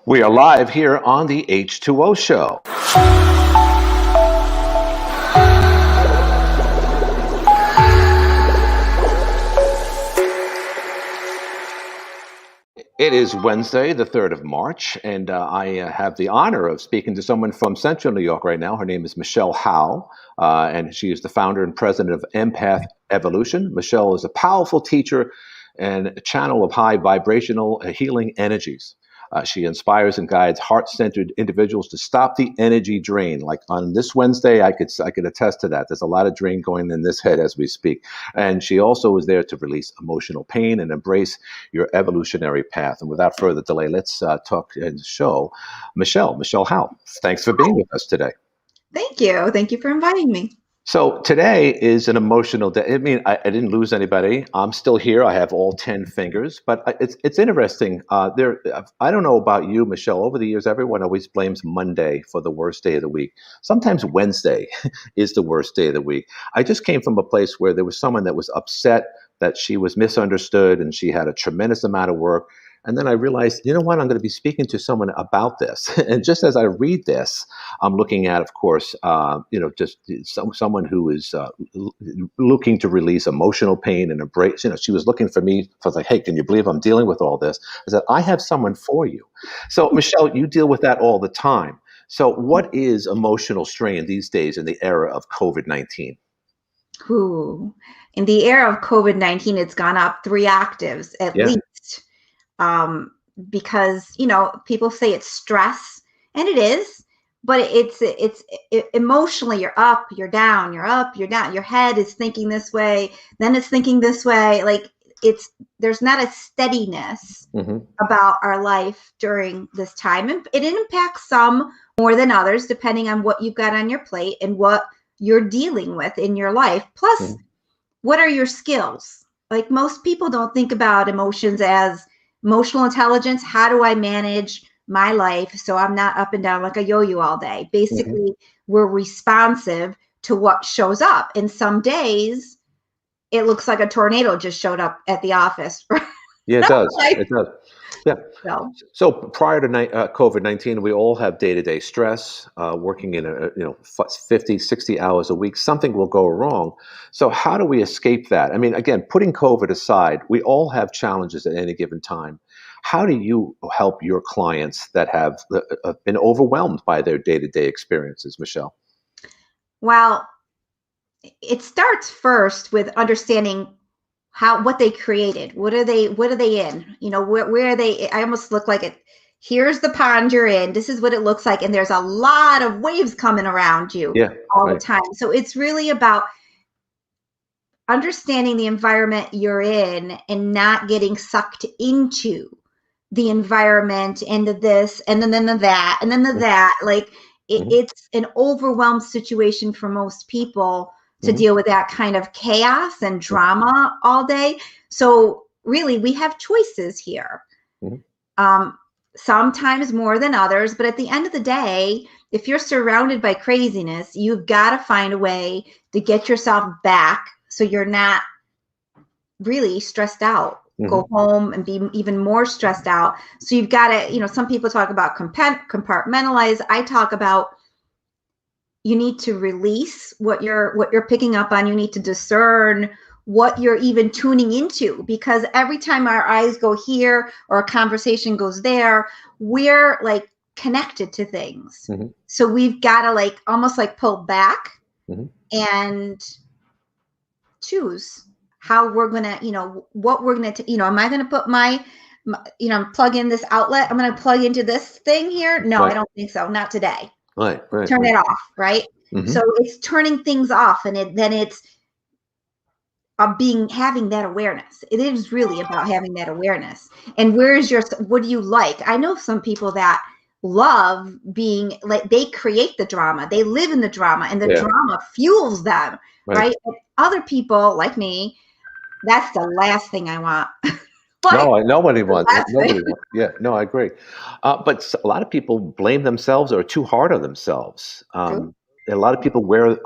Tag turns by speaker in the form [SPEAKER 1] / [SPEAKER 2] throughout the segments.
[SPEAKER 1] We are live here on the H2O Show. It is Wednesday, the 3rd of March, and I have the honor of speaking to someone from Central New York right now. Her name is Michelle Howe, and she is the founder and president of Empath Evolution. Michelle is a powerful teacher and a channel of high vibrational healing energies. She inspires and guides heart-centered individuals to stop the energy drain. Like on this Wednesday, I could attest to that. There's a lot of drain going in this head as we speak. And she also is there to release emotional pain and embrace your evolutionary path. And without further delay, let's talk and show Michelle Howe. Thanks for being with us today.
[SPEAKER 2] Thank you. Thank you for inviting me.
[SPEAKER 1] So today is an emotional day. I mean, I didn't lose anybody. I'm still here. I have all 10 fingers, but it's interesting. I don't know about you, Michelle. Over the years, everyone always blames Monday for the worst day of the week. Sometimes Wednesday is the worst day of the week. I just came from a place where there was someone that was upset that she was misunderstood and she had a tremendous amount of work. And then I realized, you know what, I'm going to be speaking to someone about this. And just as I read this, I'm looking at, of course, just someone who is looking to release emotional pain and embrace. She was looking for me. I was like, hey, can you believe I'm dealing with all this? I said, I have someone for you. So, Michelle, you deal with that all the time. So what is emotional strain these days in the era of COVID-19?
[SPEAKER 2] Ooh. In the era of COVID-19, it's gone up 3 octaves at least. Because, people say it's stress, and it is, but it's emotionally, you're up, you're down, you're up, you're down. Your head is thinking this way, then it's thinking this way. Like there's not a steadiness about our life during this time. And it impacts some more than others, depending on what you've got on your plate and what you're dealing with in your life. Plus, what are your skills? Like most people don't think about emotions as emotional intelligence. How do I manage my life so I'm not up and down like a yo-yo all day? Basically, we're responsive to what shows up. And some days it looks like a tornado just showed up at the office.
[SPEAKER 1] Yeah, it does. It does. Yeah. So prior to COVID-19, we all have day-to-day stress, working in 50, 60 hours a week. Something will go wrong. So how do we escape that? I mean, again, putting COVID aside, we all have challenges at any given time. How do you help your clients that have been overwhelmed by their day-to-day experiences, Michelle?
[SPEAKER 2] Well, it starts first with understanding what they created. What are they in? Where are they? I almost look like it. Here's the pond you're in. This is what it looks like. And there's a lot of waves coming around you all the time. So it's really about understanding the environment you're in and not getting sucked into the environment and this and then the that and then the that. Like it's an overwhelmed situation for most people to deal with that kind of chaos and drama all day. So really, we have choices here. Sometimes more than others, but at the end of the day, if you're surrounded by craziness, you've got to find a way to get yourself back so you're not really stressed out. Go home and be even more stressed out. So you've got to, some people talk about compartmentalize. I talk about you need to release what you're picking up on. You need to discern what you're even tuning into, because every time our eyes go here or a conversation goes there, we're like connected to things. So we've got to almost pull back and choose how we're going to, what we're going to, am I going to put my plug in this outlet? I'm going to plug into this thing here. No, I don't think so. Not today. Turn it off, right? So it's turning things off, and then it's having that awareness. It is really about having that awareness. And what do you like? I know some people that love being they create the drama, they live in the drama, and the drama fuels them, right? And other people like me, that's the last thing I want.
[SPEAKER 1] No, nobody wants it. Yeah, no, I agree. But a lot of people blame themselves or are too hard on themselves. A lot of people wear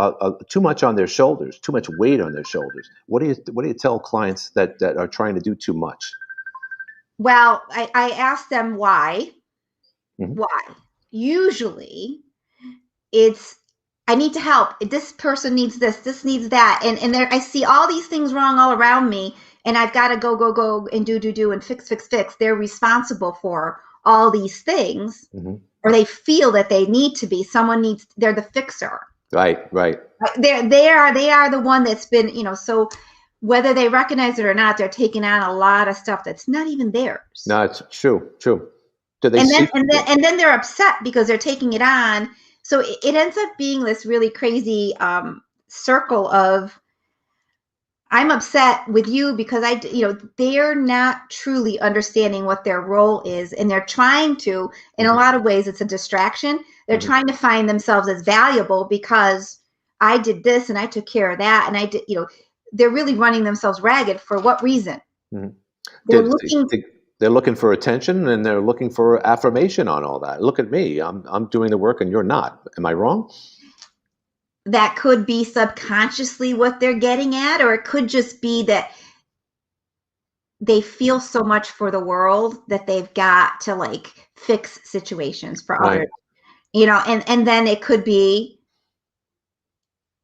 [SPEAKER 1] too much on their shoulders, too much weight on their shoulders. What do you tell clients that are trying to do too much?
[SPEAKER 2] Well, I ask them why,
[SPEAKER 1] Mhm.
[SPEAKER 2] Why? Usually it's, I need to help. This person needs this needs that. And there, I see all these things wrong all around me, and I've got to go and do and fix. They're responsible for all these things,
[SPEAKER 1] Mhm.
[SPEAKER 2] or they feel that they need to be. Someone needs, they're the fixer.
[SPEAKER 1] Right, right.
[SPEAKER 2] They are the one that's been, so whether they recognize it or not, they're taking on a lot of stuff that's not even theirs.
[SPEAKER 1] No, it's true, true. Do they
[SPEAKER 2] And then
[SPEAKER 1] see?
[SPEAKER 2] they're upset because they're taking it on. So it ends up being this really crazy circle of, I'm upset with you because they're not truly understanding what their role is, and they're trying to, in a
[SPEAKER 1] Mhm.
[SPEAKER 2] lot of ways, it's a distraction. They're
[SPEAKER 1] Mhm.
[SPEAKER 2] trying to find themselves as valuable because I did this and I took care of that, and I did, they're really running themselves ragged. For what reason?
[SPEAKER 1] Mhm.
[SPEAKER 2] They're looking.
[SPEAKER 1] They're looking for attention and they're looking for affirmation on all that. Look at me. I'm doing the work and you're not. Am I wrong?
[SPEAKER 2] That could be subconsciously what they're getting at, or it could just be that they feel so much for the world that they've got to like fix situations for
[SPEAKER 1] Right.
[SPEAKER 2] others, and then it could be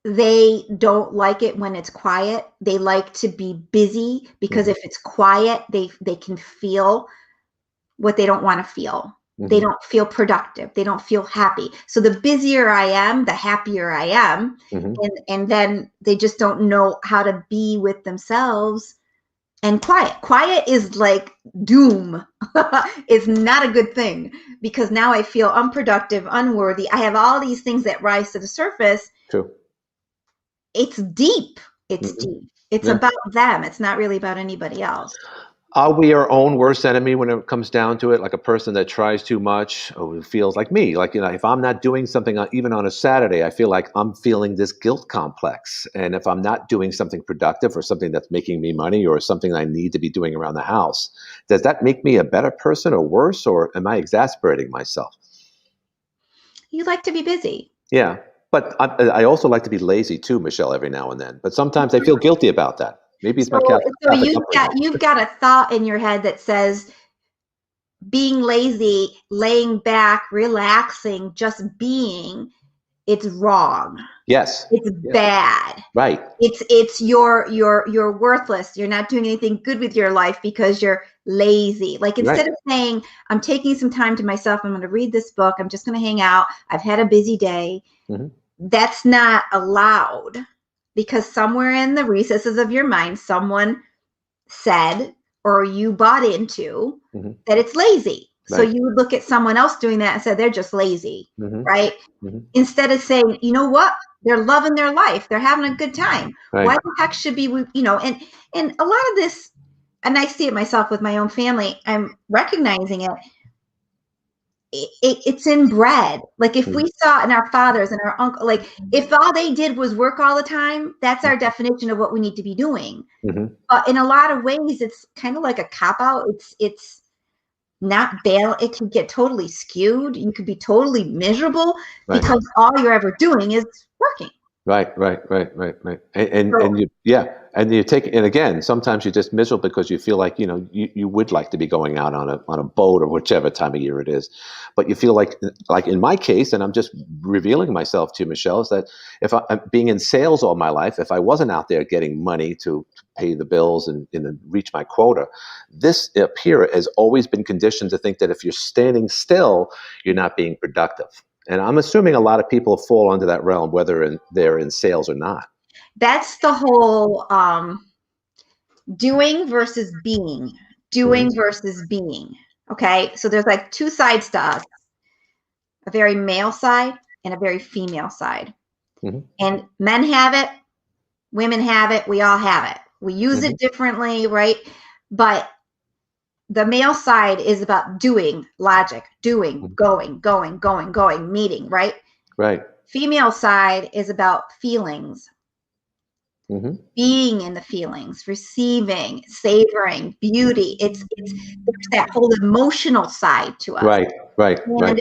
[SPEAKER 2] they don't like it when it's quiet. They like to be busy because
[SPEAKER 1] Mhm.
[SPEAKER 2] if it's quiet, they can feel what they don't want to feel. They
[SPEAKER 1] Mhm.
[SPEAKER 2] don't feel productive. They don't feel happy. So the busier I am, the happier I am.
[SPEAKER 1] Mhm.
[SPEAKER 2] And then they just don't know how to be with themselves. And quiet is like doom. It's not a good thing, because now I feel unproductive, unworthy. I have all these things that rise to the surface.
[SPEAKER 1] True.
[SPEAKER 2] It's deep. It's
[SPEAKER 1] Mhm.
[SPEAKER 2] deep. It's
[SPEAKER 1] Yeah.
[SPEAKER 2] about them. It's not really about anybody else.
[SPEAKER 1] Are we our own worst enemy when it comes down to it? Like a person that tries too much or who feels like me, like, if I'm not doing something even on a Saturday, I feel like I'm feeling this guilt complex. And if I'm not doing something productive or something that's making me money or something I need to be doing around the house, does that make me a better person or worse, or am I exasperating myself?
[SPEAKER 2] You like to be busy.
[SPEAKER 1] Yeah. But I also like to be lazy too, Michelle, every now and then. But sometimes I feel guilty about that. Maybe it's my
[SPEAKER 2] So
[SPEAKER 1] Catholic
[SPEAKER 2] you've got
[SPEAKER 1] upbringing.
[SPEAKER 2] you've got a thought in your head that says being lazy, laying back, relaxing, just being, it's wrong.
[SPEAKER 1] Yes.
[SPEAKER 2] It's
[SPEAKER 1] Yeah.
[SPEAKER 2] bad.
[SPEAKER 1] Right.
[SPEAKER 2] It's you're worthless. You're not doing anything good with your life because you're lazy. Like,
[SPEAKER 1] Right.
[SPEAKER 2] instead of saying, I'm taking some time to myself, I'm going to read this book, I'm just going to hang out, I've had a busy day.
[SPEAKER 1] Hmm.
[SPEAKER 2] That's not allowed, because somewhere in the recesses of your mind, someone said, or you bought into,
[SPEAKER 1] Hmm.
[SPEAKER 2] that it's lazy. So
[SPEAKER 1] Right.
[SPEAKER 2] you would look at someone else doing that and say, they're just lazy,
[SPEAKER 1] Hmm.
[SPEAKER 2] right?
[SPEAKER 1] Hmm.
[SPEAKER 2] Instead of saying, you know what? They're loving their life. They're having a good time.
[SPEAKER 1] Right.
[SPEAKER 2] Why the heck should be, and a lot of this, and I see it myself with my own family, I'm recognizing it. It's inbred. Like, if
[SPEAKER 1] Mhm.
[SPEAKER 2] we saw in our fathers and our uncle, like, if all they did was work all the time, that's our definition of what we need to be doing.
[SPEAKER 1] Mhm.
[SPEAKER 2] But in a lot of ways, it's kind of like a cop out. It's not bad. It can get totally skewed. You could be totally miserable
[SPEAKER 1] Right.
[SPEAKER 2] because all you're ever doing is working.
[SPEAKER 1] Right, right, right, right, right.
[SPEAKER 2] So
[SPEAKER 1] And you, yeah, and you take, and again, sometimes you're just miserable because you feel like, you would like to be going out on a boat or whichever time of year it is, but you feel like in my case, and I'm just revealing myself to you, Michelle, is that if I'm being in sales all my life, if I wasn't out there getting money to pay the bills and reach my quota, this up here has always been conditioned to think that if you're standing still, you're not being productive. And I'm assuming a lot of people fall under that realm, whether they're in sales or not.
[SPEAKER 2] that's the whole doing versus being.
[SPEAKER 1] Hmm.
[SPEAKER 2] Doing versus being. Okay. So there's like two sides to us, a very male side and a very female side.
[SPEAKER 1] Hmm.
[SPEAKER 2] And men have it, women have it, we all have it. We use
[SPEAKER 1] Hmm.
[SPEAKER 2] it differently, right? But the male side is about doing, logic, doing,
[SPEAKER 1] Hmm.
[SPEAKER 2] going, meeting, right?
[SPEAKER 1] Right.
[SPEAKER 2] Female side is about feelings,
[SPEAKER 1] Hmm.
[SPEAKER 2] being in the feelings, receiving, savoring, beauty. It's there's that whole emotional side to us.
[SPEAKER 1] Right. Right. Right.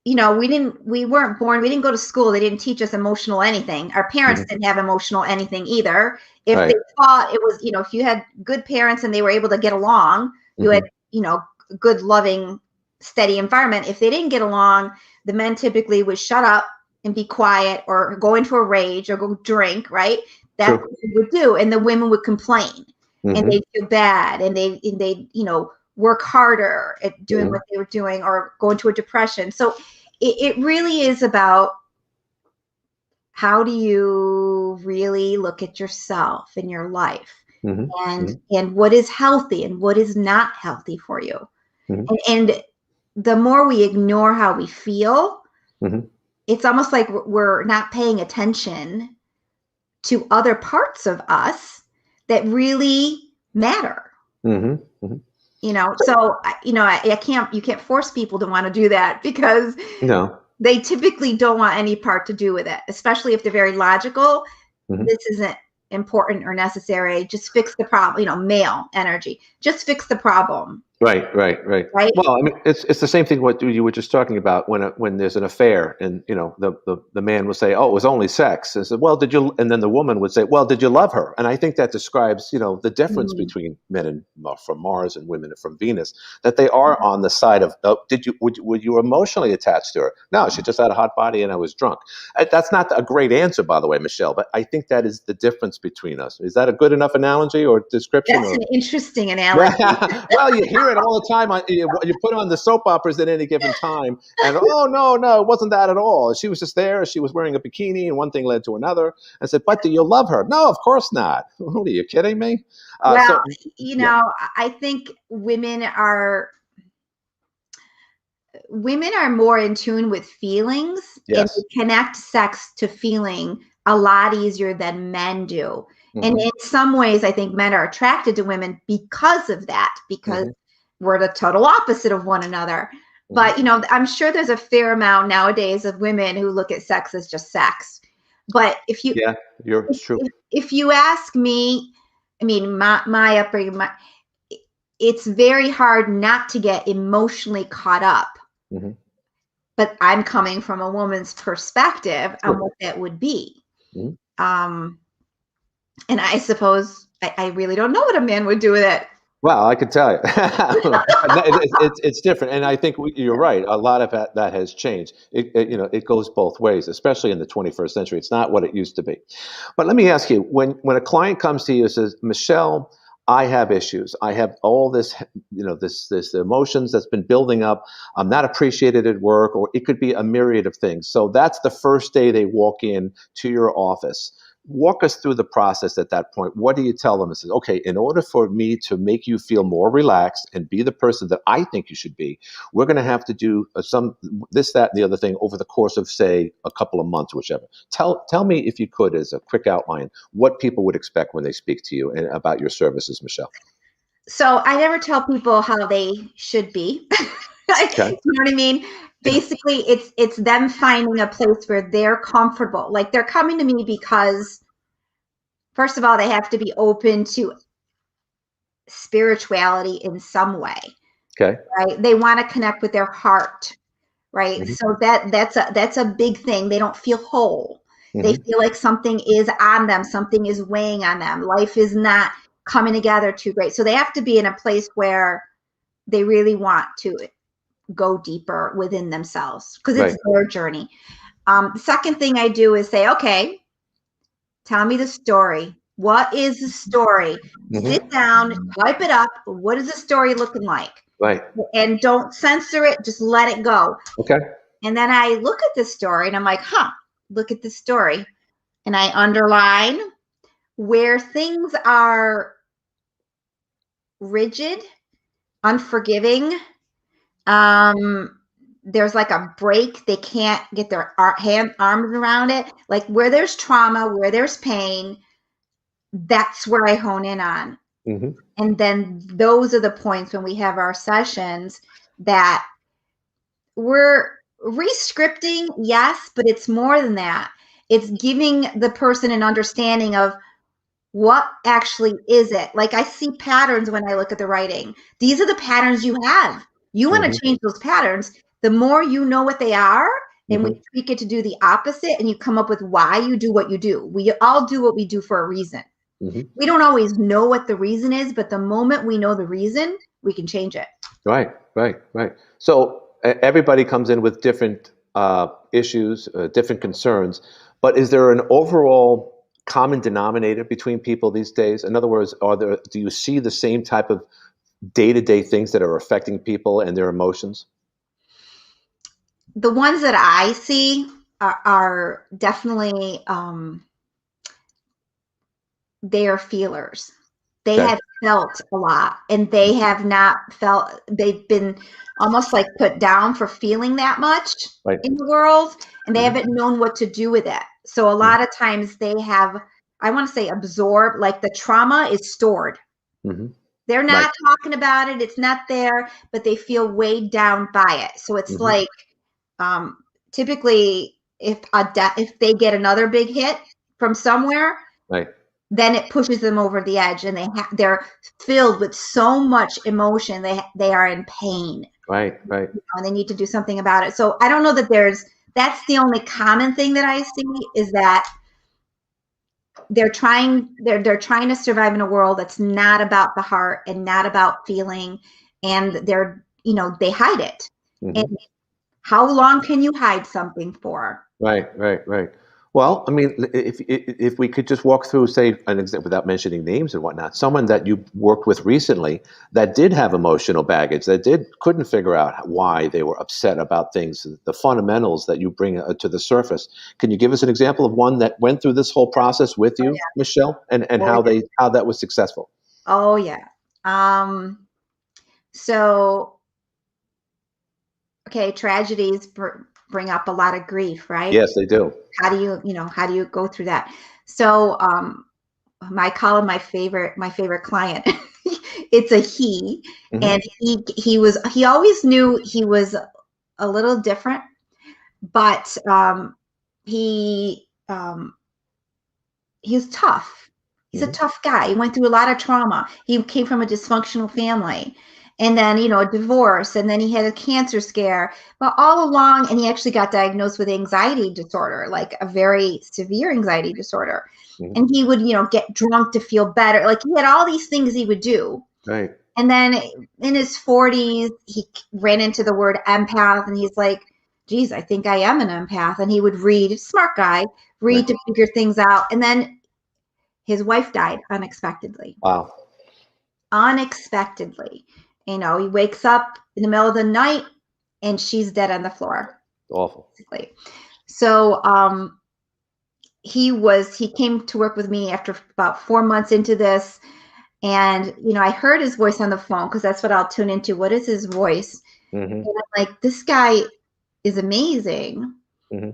[SPEAKER 2] And we weren't born, we didn't go to school, they didn't teach us emotional anything. Our parents
[SPEAKER 1] Hmm.
[SPEAKER 2] didn't have emotional anything either. If they
[SPEAKER 1] Right.
[SPEAKER 2] taught, it was, if you had good parents and they were able to get along, you had,
[SPEAKER 1] Hmm.
[SPEAKER 2] good loving steady environment. If they didn't get along, the men typically would shut up and be quiet or go into a rage or go drink, right? That's
[SPEAKER 1] True.
[SPEAKER 2] what they would do. And the women would complain and
[SPEAKER 1] Hmm.
[SPEAKER 2] they'd feel bad and they work harder at doing
[SPEAKER 1] Hmm.
[SPEAKER 2] what they were doing or go into a depression. So it really is about how do you really look at yourself and your life
[SPEAKER 1] Hmm.
[SPEAKER 2] and what is healthy and what is not healthy for you.
[SPEAKER 1] Hmm.
[SPEAKER 2] And the more we ignore how we feel,
[SPEAKER 1] Hmm.
[SPEAKER 2] it's almost like we're not paying attention to other parts of us that really matter.
[SPEAKER 1] Hmm. Hmm.
[SPEAKER 2] So you can't force people to want to do that because
[SPEAKER 1] No.
[SPEAKER 2] they typically don't want any part to do with it, especially if they're very logical.
[SPEAKER 1] Hmm.
[SPEAKER 2] This isn't important or necessary. Just fix the problem, male energy. Just fix the problem,
[SPEAKER 1] Right, right, right.
[SPEAKER 2] right?
[SPEAKER 1] Well, I mean, it's the same thing what you were just talking about when there's an affair, and the man will say, "Oh, it was only sex," and said, "Well, did you?" And then the woman would say, "Well, did you love her?" And I think that describes the difference
[SPEAKER 2] Mhm.
[SPEAKER 1] between men and from Mars and women from Venus, that they are on the side of, oh, were you emotionally attached to her? No, she just had a hot body and I was drunk. That's not a great answer, by the way, Michelle, but I think that is the difference between us. Is that a good enough analogy or description?
[SPEAKER 2] That's
[SPEAKER 1] Or
[SPEAKER 2] an interesting analogy.
[SPEAKER 1] well, you hear it all the time. You put on the soap operas at any given time, and oh no, it wasn't that at all. She was just there. She was wearing a bikini, and one thing led to another. I said, "But do you love her?" No, of course not. What are you kidding me?
[SPEAKER 2] Well,
[SPEAKER 1] Yeah.
[SPEAKER 2] I think women are more in tune with feelings and they
[SPEAKER 1] Yes.
[SPEAKER 2] connect sex to feeling a lot easier than men do. And
[SPEAKER 1] Hmm.
[SPEAKER 2] in some ways, I think men are attracted to women because of that, because
[SPEAKER 1] Hmm.
[SPEAKER 2] we're the total opposite of one another.
[SPEAKER 1] Hmm.
[SPEAKER 2] But, I'm sure there's a fair amount nowadays of women who look at sex as just sex. But
[SPEAKER 1] Yeah, it's true.
[SPEAKER 2] if you ask me, I mean, my upbringing, it's very hard not to get emotionally caught up,
[SPEAKER 1] Hmm.
[SPEAKER 2] but I'm coming from a woman's perspective on
[SPEAKER 1] Sure.
[SPEAKER 2] what that would be.
[SPEAKER 1] Mhm.
[SPEAKER 2] Um, and I suppose I really don't know what a man would do with it.
[SPEAKER 1] Well, I can tell you, it's different, and I think you're right. A lot of that has changed. It goes both ways, especially in the 21st century. It's not what it used to be. But let me ask you: when a client comes to you and says, "Michelle, I have issues. I have all this, this emotions that's been building up. I'm not appreciated at work, or it could be a myriad of things." So that's the first day they walk in to your office. Walk us through the process at that point. What do you tell them? It says, okay, in order for me to make you feel more relaxed and be the person that I think you should be, we're going to have to do some this, that, and the other thing over the course of, say, a couple of months, whichever. Tell me, if you could, as a quick outline, what people would expect when they speak to you and about your services, Michelle.
[SPEAKER 2] So I never tell people how they should be.
[SPEAKER 1] Okay.
[SPEAKER 2] You know what I mean? Basically, it's them finding a place where they're comfortable. Like they're coming to me because, first of all, they have to be open to spirituality in some way,
[SPEAKER 1] Okay.
[SPEAKER 2] right? They want to connect with their heart, right?
[SPEAKER 1] Hmm.
[SPEAKER 2] So that's a big thing. They don't feel whole. They
[SPEAKER 1] Hmm.
[SPEAKER 2] feel like something is on them, something is weighing on them. Life is not coming together too great. So they have to be in a place where they really want to go deeper within themselves because it's
[SPEAKER 1] Right.
[SPEAKER 2] their journey. The second thing I do is say, okay, tell me the story. What is the story? Sit
[SPEAKER 1] Hmm.
[SPEAKER 2] down, type it up. What is the story looking like?
[SPEAKER 1] Right.
[SPEAKER 2] And don't censor it, just let it go.
[SPEAKER 1] Okay.
[SPEAKER 2] And then I look at the story and I'm like, look at the story. And I underline where things are rigid, unforgiving. Um, there's like a break. They can't get their arms around it. Like where there's trauma, where there's pain, that's where I hone in on.
[SPEAKER 1] Hmm.
[SPEAKER 2] And then those are the points when we have our sessions that we're re-scripting, yes, but it's more than that. It's giving the person an understanding of what actually is it. Like I see patterns when I look at the writing. These are the patterns you have. You want
[SPEAKER 1] Hmm.
[SPEAKER 2] to change those patterns. The more you know what they are, and we
[SPEAKER 1] Hmm.
[SPEAKER 2] tweak it to do the opposite, and you come up with why you do what you do. We all do what we do for a reason.
[SPEAKER 1] Hmm.
[SPEAKER 2] We don't always know what the reason is, but the moment we know the reason, we can change it.
[SPEAKER 1] Right. right, right. So everybody comes in with different issues, different concerns, but is there an overall common denominator between people these days? In other words, do you see the same type of day-to-day things that are affecting people and their emotions?
[SPEAKER 2] The ones that I see are definitely they are feelers. They
[SPEAKER 1] Okay.
[SPEAKER 2] have felt a lot, and they have not felt, they've been almost like put down for feeling that much
[SPEAKER 1] Right.
[SPEAKER 2] in the world, and they
[SPEAKER 1] Hmm.
[SPEAKER 2] haven't known what to do with it. So a lot of times they have, I want to say, absorbed, like the trauma is stored.
[SPEAKER 1] Hmm.
[SPEAKER 2] They're
[SPEAKER 1] Right.
[SPEAKER 2] not talking about it, it's not there, but they feel weighed down by it. So it's
[SPEAKER 1] Hmm.
[SPEAKER 2] like, um, typically, if they get another big hit from somewhere,
[SPEAKER 1] Right.
[SPEAKER 2] then it pushes them over the edge, and they're filled with so much emotion. They are in pain,
[SPEAKER 1] Right. Right.
[SPEAKER 2] and they need to do something about it. So I don't know that that's the only common thing that I see, is that they're trying to survive in a world that's not about the heart and not about feeling, and they hide it. And
[SPEAKER 1] Hmm.
[SPEAKER 2] how long can you hide something for?
[SPEAKER 1] Right, right, right. Well, I mean, if we could just walk through, say, an example without mentioning names and whatnot, someone that you worked with recently that did have emotional baggage, that couldn't figure out why they were upset about things, the fundamentals that you bring to the surface. Can you give us an example of one that went through this whole process with
[SPEAKER 2] Oh
[SPEAKER 1] you, Michelle, and
[SPEAKER 2] yeah.
[SPEAKER 1] how that was successful?
[SPEAKER 2] Oh yeah. So okay, tragedies bring up a lot of grief, right?
[SPEAKER 1] Yes, they do.
[SPEAKER 2] How do you go through that? So I call him my favorite client. It's a he,
[SPEAKER 1] Hmm.
[SPEAKER 2] and he always knew he was a little different, but he he's tough. He's a
[SPEAKER 1] Hmm.
[SPEAKER 2] tough guy. He went through a lot of trauma. He came from a dysfunctional family, and then a divorce, and then he had a cancer scare. But all along, and he actually got diagnosed with anxiety disorder, like a very severe anxiety disorder.
[SPEAKER 1] Hmm.
[SPEAKER 2] And he would get drunk to feel better. Like, he had all these things he would do.
[SPEAKER 1] Right.
[SPEAKER 2] And then in his 40s, he ran into the word empath, and he's like, geez, I think I am an empath. And he would read, smart guy, read
[SPEAKER 1] Right.
[SPEAKER 2] to figure things out. And then his wife died unexpectedly.
[SPEAKER 1] Wow.
[SPEAKER 2] Unexpectedly. He wakes up in the middle of the night, and she's dead on the floor,
[SPEAKER 1] Awful.
[SPEAKER 2] basically. So he came to work with me after about 4 months into this. And, I heard his voice on the phone, because that's what I'll tune into. What is his voice?
[SPEAKER 1] Hmm.
[SPEAKER 2] And I'm like, this guy is amazing.
[SPEAKER 1] Hmm.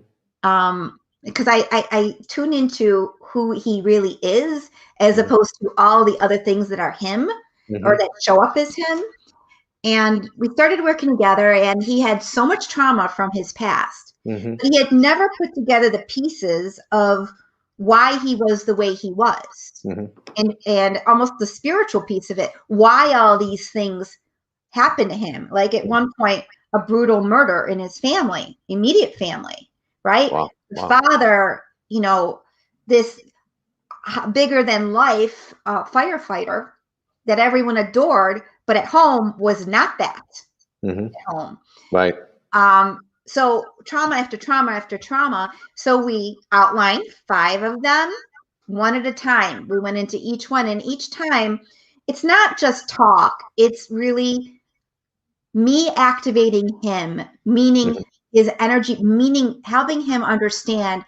[SPEAKER 2] Because I tune into who he really is, as
[SPEAKER 1] Hmm.
[SPEAKER 2] opposed to all the other things that are him, or
[SPEAKER 1] Hmm.
[SPEAKER 2] that show up as him. And we started working together, and he had so much trauma from his past.
[SPEAKER 1] Hmm.
[SPEAKER 2] But he had never put together the pieces of why he was the way he was.
[SPEAKER 1] Hmm.
[SPEAKER 2] And almost the spiritual piece of it, why all these things happened to him. Like, at one point, a brutal murder in his family, immediate family, right?
[SPEAKER 1] Wow.
[SPEAKER 2] The
[SPEAKER 1] Wow.
[SPEAKER 2] father, this bigger than life firefighter that everyone adored, but at home was not that
[SPEAKER 1] Hmm.
[SPEAKER 2] at home.
[SPEAKER 1] Right.
[SPEAKER 2] So trauma after trauma after trauma. So we outlined 5 of them, one at a time. We went into each one, and each time it's not just talk, it's really me activating him, meaning
[SPEAKER 1] Hmm.
[SPEAKER 2] his energy, meaning helping him understand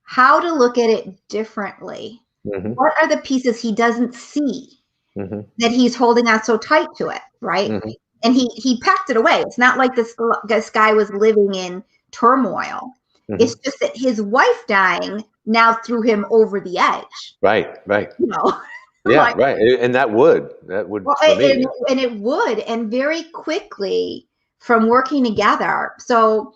[SPEAKER 2] how to look at it differently.
[SPEAKER 1] Hmm.
[SPEAKER 2] What are the pieces he doesn't see
[SPEAKER 1] Hmm.
[SPEAKER 2] that he's holding on so tight to it, right?
[SPEAKER 1] Hmm.
[SPEAKER 2] And he packed it away. It's not like this guy was living in turmoil. It's
[SPEAKER 1] Hmm.
[SPEAKER 2] just that his wife dying now threw him over the edge.
[SPEAKER 1] Right. Right.
[SPEAKER 2] You know,
[SPEAKER 1] Yeah.
[SPEAKER 2] like,
[SPEAKER 1] Right. And that would
[SPEAKER 2] well,
[SPEAKER 1] for me.
[SPEAKER 2] and it would, and very quickly from working together. So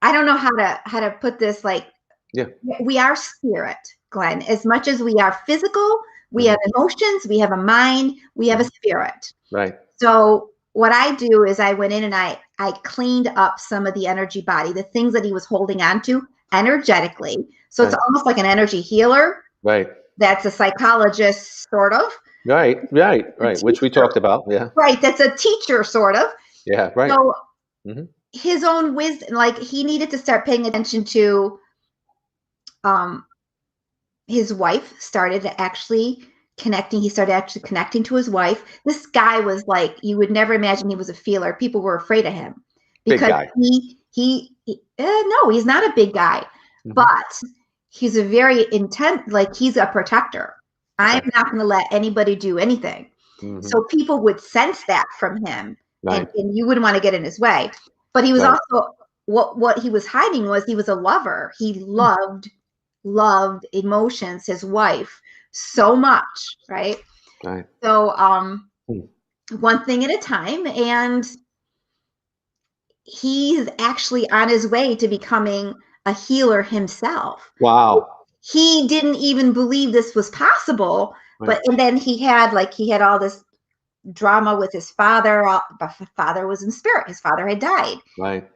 [SPEAKER 2] I don't know how to put this. Like,
[SPEAKER 1] Yeah.
[SPEAKER 2] we are spirit, Glenn. As much as we are physical, we have
[SPEAKER 1] Hmm.
[SPEAKER 2] emotions, we have a mind, we have a
[SPEAKER 1] Hmm.
[SPEAKER 2] spirit.
[SPEAKER 1] Right.
[SPEAKER 2] So what I do is I went in and I cleaned up some of the energy body, the things that he was holding on to energetically. So it's
[SPEAKER 1] Right.
[SPEAKER 2] almost like an energy healer.
[SPEAKER 1] Right.
[SPEAKER 2] That's a psychologist, sort of.
[SPEAKER 1] Right. Which we
[SPEAKER 2] teacher,
[SPEAKER 1] talked about. Yeah.
[SPEAKER 2] right? That's a teacher, sort of.
[SPEAKER 1] Yeah. Right.
[SPEAKER 2] So
[SPEAKER 1] Hmm.
[SPEAKER 2] his own wisdom, like he needed to start paying attention to, um, his wife started actually connecting. He started actually connecting to his wife. This guy was like, you would never imagine he was a feeler. People were afraid of him
[SPEAKER 1] Big
[SPEAKER 2] because
[SPEAKER 1] guy.
[SPEAKER 2] no, he's not a big guy,
[SPEAKER 1] Hmm.
[SPEAKER 2] but he's a very intense, like he's a protector. I'm
[SPEAKER 1] Okay.
[SPEAKER 2] not going to let anybody do anything.
[SPEAKER 1] Hmm.
[SPEAKER 2] So people would sense that from him, and
[SPEAKER 1] Right.
[SPEAKER 2] you wouldn't want to get in his way. But he was
[SPEAKER 1] Right.
[SPEAKER 2] also, what he was hiding was he was a lover. He loved emotions, his wife, so much, right?
[SPEAKER 1] Right.
[SPEAKER 2] So
[SPEAKER 1] Hmm.
[SPEAKER 2] one thing at a time, and he's actually on his way to becoming a healer himself.
[SPEAKER 1] Wow.
[SPEAKER 2] He didn't even believe this was possible,
[SPEAKER 1] Right.
[SPEAKER 2] but and then he had all this drama with his father. His father was in spirit. His father had died.
[SPEAKER 1] Right.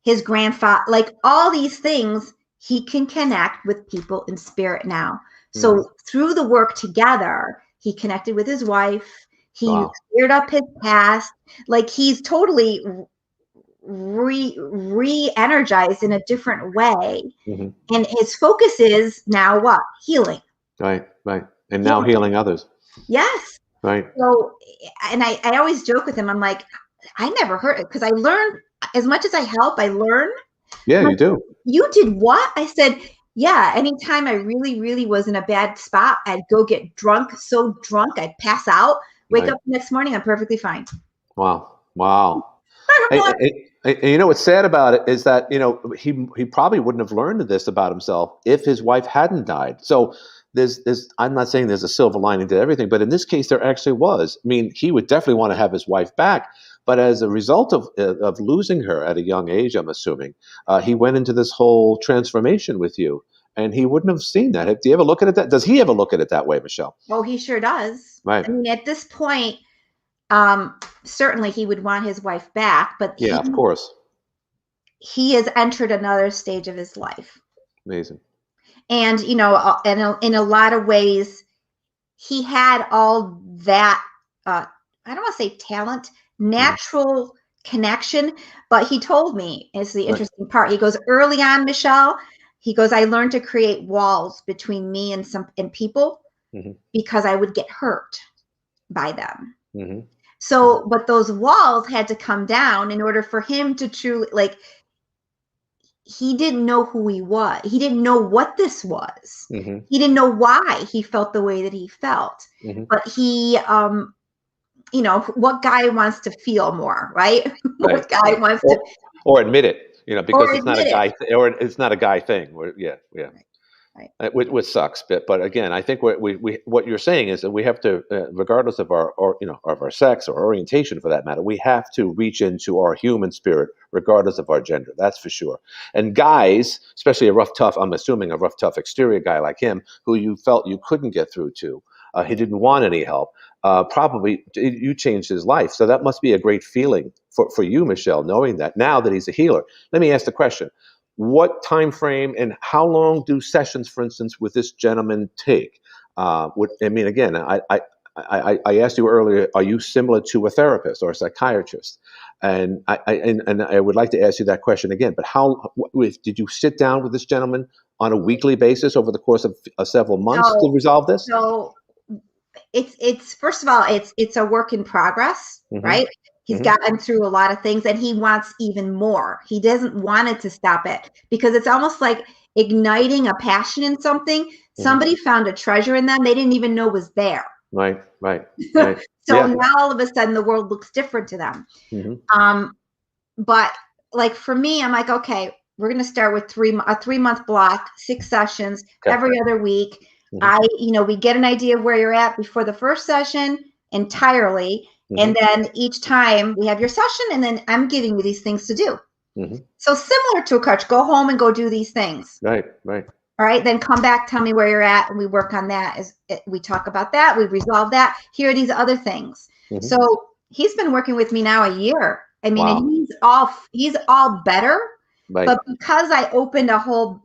[SPEAKER 2] His grandfather, like all these things, he can connect with people in spirit now.
[SPEAKER 1] Hmm.
[SPEAKER 2] So through the work together, he connected with his wife. He
[SPEAKER 1] Wow.
[SPEAKER 2] cleared up his past. Like he's totally re-energized in a different way.
[SPEAKER 1] Hmm.
[SPEAKER 2] And his focus is now what? Healing.
[SPEAKER 1] Right. Right. And now
[SPEAKER 2] Healing.
[SPEAKER 1] healing others.
[SPEAKER 2] Yes.
[SPEAKER 1] Right.
[SPEAKER 2] So, and I always joke with him. I'm like, I never heard it because I learned as much as I help, I learn.
[SPEAKER 1] Yeah,
[SPEAKER 2] Like,
[SPEAKER 1] you do.
[SPEAKER 2] you did what? I said, yeah, anytime I really, really was in a bad spot, I'd go get drunk, so drunk, I'd pass out, wake
[SPEAKER 1] Right.
[SPEAKER 2] up the next morning, I'm perfectly fine.
[SPEAKER 1] Wow. Wow.
[SPEAKER 2] I'm like,
[SPEAKER 1] You know what's sad about it is that he probably wouldn't have learned this about himself if his wife hadn't died. So there's I'm not saying there's a silver lining to everything, but in this case there actually was. I mean, he would definitely want to have his wife back, but as a result of losing her at a young age, I'm assuming he went into this whole transformation with you, and he wouldn't have seen that. Do you ever look at it that? Does he ever look at it that way, Michelle?
[SPEAKER 2] oh, he sure does.
[SPEAKER 1] Right.
[SPEAKER 2] I mean, at this point, certainly he would want his wife back, but
[SPEAKER 1] Yeah, of course.
[SPEAKER 2] he has entered another stage of his life.
[SPEAKER 1] Amazing.
[SPEAKER 2] And, in a lot of ways, he had all that, I don't want to say talent,
[SPEAKER 1] Mhm.
[SPEAKER 2] natural connection, but he told me, is the
[SPEAKER 1] Right.
[SPEAKER 2] interesting part. He goes, early on, Michelle, he goes, I learned to create walls between me and people
[SPEAKER 1] Hmm.
[SPEAKER 2] because I would get hurt by them.
[SPEAKER 1] Hmm.
[SPEAKER 2] So, but those walls had to come down in order for him to truly, like, he didn't know who he was. He didn't know what this was.
[SPEAKER 1] Hmm.
[SPEAKER 2] He didn't know why he felt the way that he felt.
[SPEAKER 1] Hmm.
[SPEAKER 2] But he, what guy wants to feel more, right?
[SPEAKER 1] Right.
[SPEAKER 2] What guy
[SPEAKER 1] Right.
[SPEAKER 2] wants to,
[SPEAKER 1] Or admit it,
[SPEAKER 2] or
[SPEAKER 1] because it's not a
[SPEAKER 2] admit it?
[SPEAKER 1] guy, or it's not a guy thing. Yeah, yeah.
[SPEAKER 2] Right, right.
[SPEAKER 1] Which sucks, but again, I think what you're saying is that we have to, regardless of our or of our sex or orientation for that matter, we have to reach into our human spirit, regardless of our gender. That's for sure. And guys, especially I'm assuming a rough, tough exterior guy like him, who you felt you couldn't get through to, he didn't want any help. Probably you changed his life, so that must be a great feeling for you, Michelle, knowing that now that he's a healer. Let me ask the question: what time frame and how long do sessions, for instance, with this gentleman take? Again, I asked you earlier, are you similar to a therapist or a psychiatrist? And I would like to ask you that question again. But did you sit down with this gentleman on a weekly basis over the course of several months to
[SPEAKER 2] So,
[SPEAKER 1] resolve this?
[SPEAKER 2] so it's first of all, it's a work in progress,
[SPEAKER 1] Hmm.
[SPEAKER 2] right? He's
[SPEAKER 1] Hmm.
[SPEAKER 2] gotten through a lot of things and he wants even more. He doesn't want it to stop it because it's almost like igniting a passion in something.
[SPEAKER 1] Hmm.
[SPEAKER 2] Somebody found a treasure in them they didn't even know was there.
[SPEAKER 1] Right, right, right.
[SPEAKER 2] So
[SPEAKER 1] Yeah.
[SPEAKER 2] now all of a sudden the world looks different to them.
[SPEAKER 1] Hmm.
[SPEAKER 2] Um, but like for me, I'm like, okay, we're going to start with a 3-month block, 6 sessions
[SPEAKER 1] Okay.
[SPEAKER 2] every other week.
[SPEAKER 1] Hmm.
[SPEAKER 2] We get an idea of where you're at before the first session entirely.
[SPEAKER 1] Hmm.
[SPEAKER 2] And then each time we have your session, and then I'm giving you these things to do.
[SPEAKER 1] Hmm.
[SPEAKER 2] So similar to a coach, go home and go do these things.
[SPEAKER 1] Right, right.
[SPEAKER 2] All right, then come back, tell me where you're at, and we work on that. We talk about that, we resolve that. Here are these other things.
[SPEAKER 1] Hmm.
[SPEAKER 2] So he's been working with me now a year. I mean,
[SPEAKER 1] Wow.
[SPEAKER 2] and he's all better.
[SPEAKER 1] Right.
[SPEAKER 2] But because I opened a whole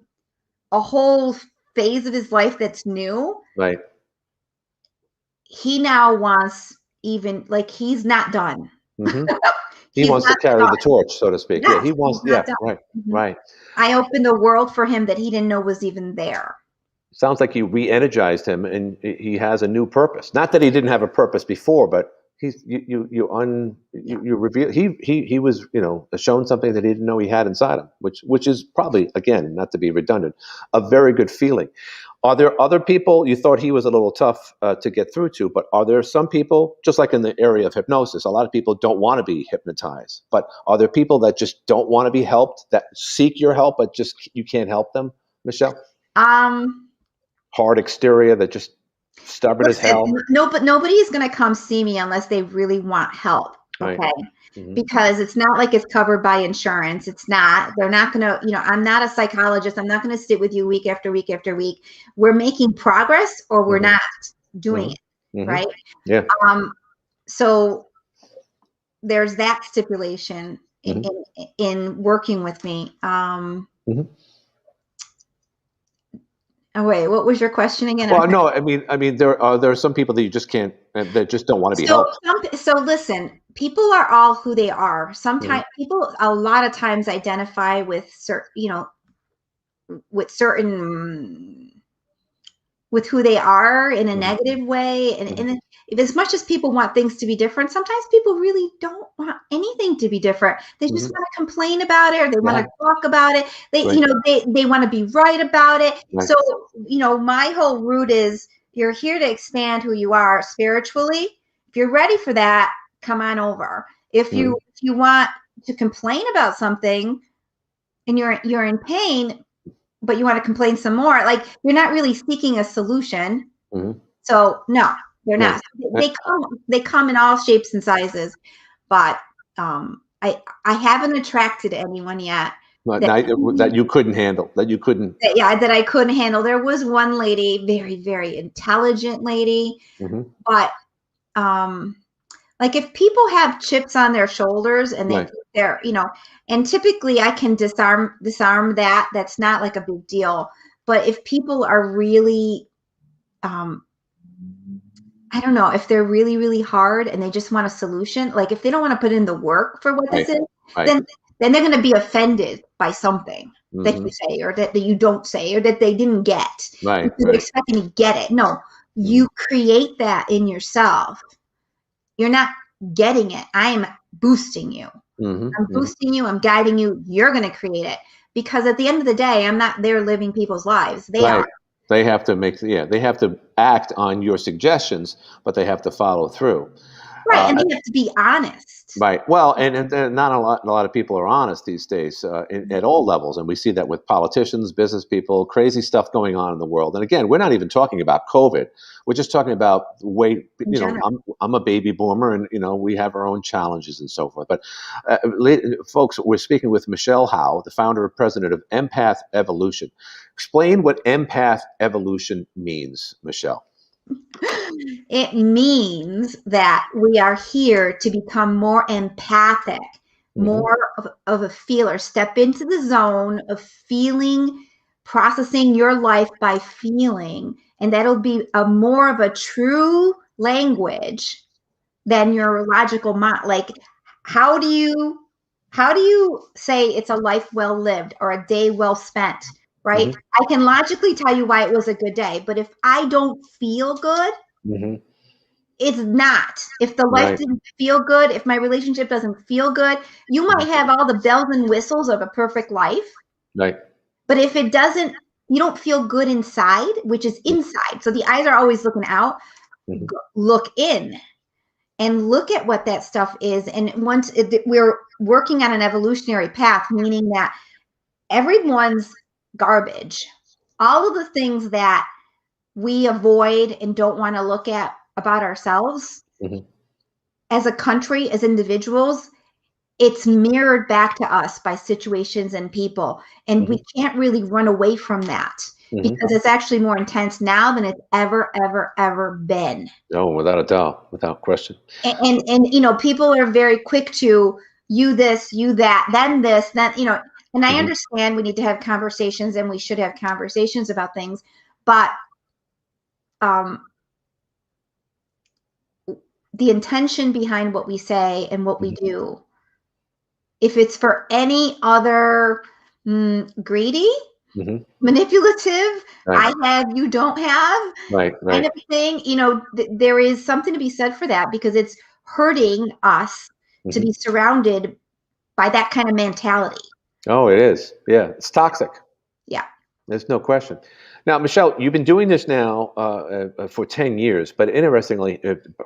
[SPEAKER 2] phase of his life that's new,
[SPEAKER 1] Right.
[SPEAKER 2] he now wants even like he's not done.
[SPEAKER 1] Hmm. He
[SPEAKER 2] He's
[SPEAKER 1] wants to
[SPEAKER 2] not
[SPEAKER 1] carry
[SPEAKER 2] done.
[SPEAKER 1] the torch, so to speak. Yeah,
[SPEAKER 2] Yes,
[SPEAKER 1] he
[SPEAKER 2] he's
[SPEAKER 1] wants.
[SPEAKER 2] not
[SPEAKER 1] Yeah,
[SPEAKER 2] done.
[SPEAKER 1] right,
[SPEAKER 2] Mhm.
[SPEAKER 1] right.
[SPEAKER 2] I opened the world for him that he didn't know was even there.
[SPEAKER 1] Sounds like you re-energized him, and he has a new purpose. Not that he didn't have a purpose before, but
[SPEAKER 2] Yeah.
[SPEAKER 1] you reveal he was shown something that he didn't know he had inside him, which is probably, again, not to be redundant, a very good feeling. Are there other people you thought he was a little tough to get through to? But are there some people, just like in the area of hypnosis, a lot of people don't want to be hypnotized. But are there people that just don't want to be helped, that seek your help, but just you can't help them, Michelle?
[SPEAKER 2] Um,
[SPEAKER 1] Hard exterior that just stubborn as
[SPEAKER 2] Listen,
[SPEAKER 1] hell.
[SPEAKER 2] no, but nobody's going to come see me unless they really want help.
[SPEAKER 1] Right.
[SPEAKER 2] Okay.
[SPEAKER 1] Mm-hmm.
[SPEAKER 2] Because it's not like it's covered by insurance. It's not. They're not going to, I'm not a psychologist. I'm not going to sit with you week after week after week. We're making progress or we're
[SPEAKER 1] Mm-hmm.
[SPEAKER 2] not doing it.
[SPEAKER 1] Mm-hmm.
[SPEAKER 2] Right.
[SPEAKER 1] Yeah.
[SPEAKER 2] So there's that stipulation
[SPEAKER 1] Mm-hmm.
[SPEAKER 2] in working with me.
[SPEAKER 1] Mm-hmm.
[SPEAKER 2] Oh, wait, what was your question again?
[SPEAKER 1] Well, no, I mean, there are some people that you just can't, that just don't want to be
[SPEAKER 2] So,
[SPEAKER 1] helped.
[SPEAKER 2] so listen, people are all who they are.
[SPEAKER 1] Mm-hmm.
[SPEAKER 2] Sometimes people, a lot of times, identify with certain, with certain, with who they are in a
[SPEAKER 1] Mm-hmm.
[SPEAKER 2] negative way. And,
[SPEAKER 1] Mm-hmm.
[SPEAKER 2] and if, as much as people want things to be different, sometimes people really don't want anything to be different. They just
[SPEAKER 1] Mm-hmm.
[SPEAKER 2] want to complain about it, or they want
[SPEAKER 1] Yeah.
[SPEAKER 2] to talk about it. They,
[SPEAKER 1] Right.
[SPEAKER 2] they want to be right about it.
[SPEAKER 1] Right.
[SPEAKER 2] So, my whole route is you're here to expand who you are spiritually. If you're ready for that, come on over. If
[SPEAKER 1] Mm-hmm.
[SPEAKER 2] you want to complain about something and you're in pain, but you want to complain some more, like you're not really seeking a solution.
[SPEAKER 1] Mm-hmm.
[SPEAKER 2] So no, they're
[SPEAKER 1] No.
[SPEAKER 2] not. They come in all shapes and sizes, but I haven't attracted anyone yet that
[SPEAKER 1] That you couldn't handle, that you couldn't.
[SPEAKER 2] that I couldn't handle. There was one lady, very, very intelligent lady,
[SPEAKER 1] Mm-hmm.
[SPEAKER 2] but like if people have chips on their shoulders and
[SPEAKER 1] Right.
[SPEAKER 2] they're and typically I can disarm that. That's not like a big deal. But if people are really I don't know, if they're really, really hard and they just want a solution, like if they don't want to put in the work for what this
[SPEAKER 1] Right.
[SPEAKER 2] is,
[SPEAKER 1] Right.
[SPEAKER 2] then they're going to be offended by something that
[SPEAKER 1] Mm-hmm.
[SPEAKER 2] you say or that you don't say or that they didn't get.
[SPEAKER 1] Right.
[SPEAKER 2] You're
[SPEAKER 1] Right.
[SPEAKER 2] expecting to get it. No, you create that in yourself. You're not getting it. I'm boosting you.
[SPEAKER 1] Mm-hmm.
[SPEAKER 2] I'm boosting you. I'm guiding you. You're going to create it. Because at the end of the day, I'm not there living people's lives. They
[SPEAKER 1] Right.
[SPEAKER 2] are.
[SPEAKER 1] They have to they have to act on your suggestions, but they have to follow through.
[SPEAKER 2] Right. And they have to be honest.
[SPEAKER 1] Right. Well, and not a lot of people are honest these days at all levels, and we see that with politicians, business people, crazy stuff going on in the world. And again, we're not even talking about COVID. We're just talking about the way
[SPEAKER 2] In general.
[SPEAKER 1] I'm a baby boomer, and we have our own challenges and so forth. But folks, we're speaking with Michelle Howe, the founder and president of Empath Evolution. Explain what Empath Evolution means, Michelle.
[SPEAKER 2] It means that we are here to become more empathic, more of a feeler, step into the zone of feeling, processing your life by feeling. And that'll be more of a true language than your logical mind. Like, how do you say it's a life well lived or a day well spent, right?
[SPEAKER 1] Mm-hmm.
[SPEAKER 2] I can logically tell you why it was a good day, but if I don't feel good,
[SPEAKER 1] Mm-hmm.
[SPEAKER 2] it's not. If the life
[SPEAKER 1] Right.
[SPEAKER 2] didn't feel good, if my relationship doesn't feel good, you might have all the bells and whistles of a perfect life.
[SPEAKER 1] Right.
[SPEAKER 2] But if it doesn't, you don't feel good inside, which is inside. So the eyes are always looking out.
[SPEAKER 1] Mm-hmm.
[SPEAKER 2] Look in and look at what that stuff is. And once we're working on an evolutionary path, meaning that everyone's garbage, all of the things that we avoid and don't want to look at about ourselves as a country, as individuals, it's mirrored back to us by situations and people. And we can't really run away from that because it's actually more intense now than it's ever, ever, ever been.
[SPEAKER 1] Oh, without a doubt, without question.
[SPEAKER 2] And people are very quick to you this, you that, then this, that, and I understand we need to have conversations and we should have conversations about things, but the intention behind what we say and what we do. If it's for any other greedy, manipulative,
[SPEAKER 1] Right.
[SPEAKER 2] I have, you don't have,
[SPEAKER 1] Right.
[SPEAKER 2] kind
[SPEAKER 1] Right.
[SPEAKER 2] of thing, there is something to be said for that, because it's hurting us to be surrounded by that kind of mentality.
[SPEAKER 1] Oh, it is. Yeah, it's toxic.
[SPEAKER 2] Yeah.
[SPEAKER 1] There's no question. Now, Michelle, you've been doing this now for 10 years, but interestingly,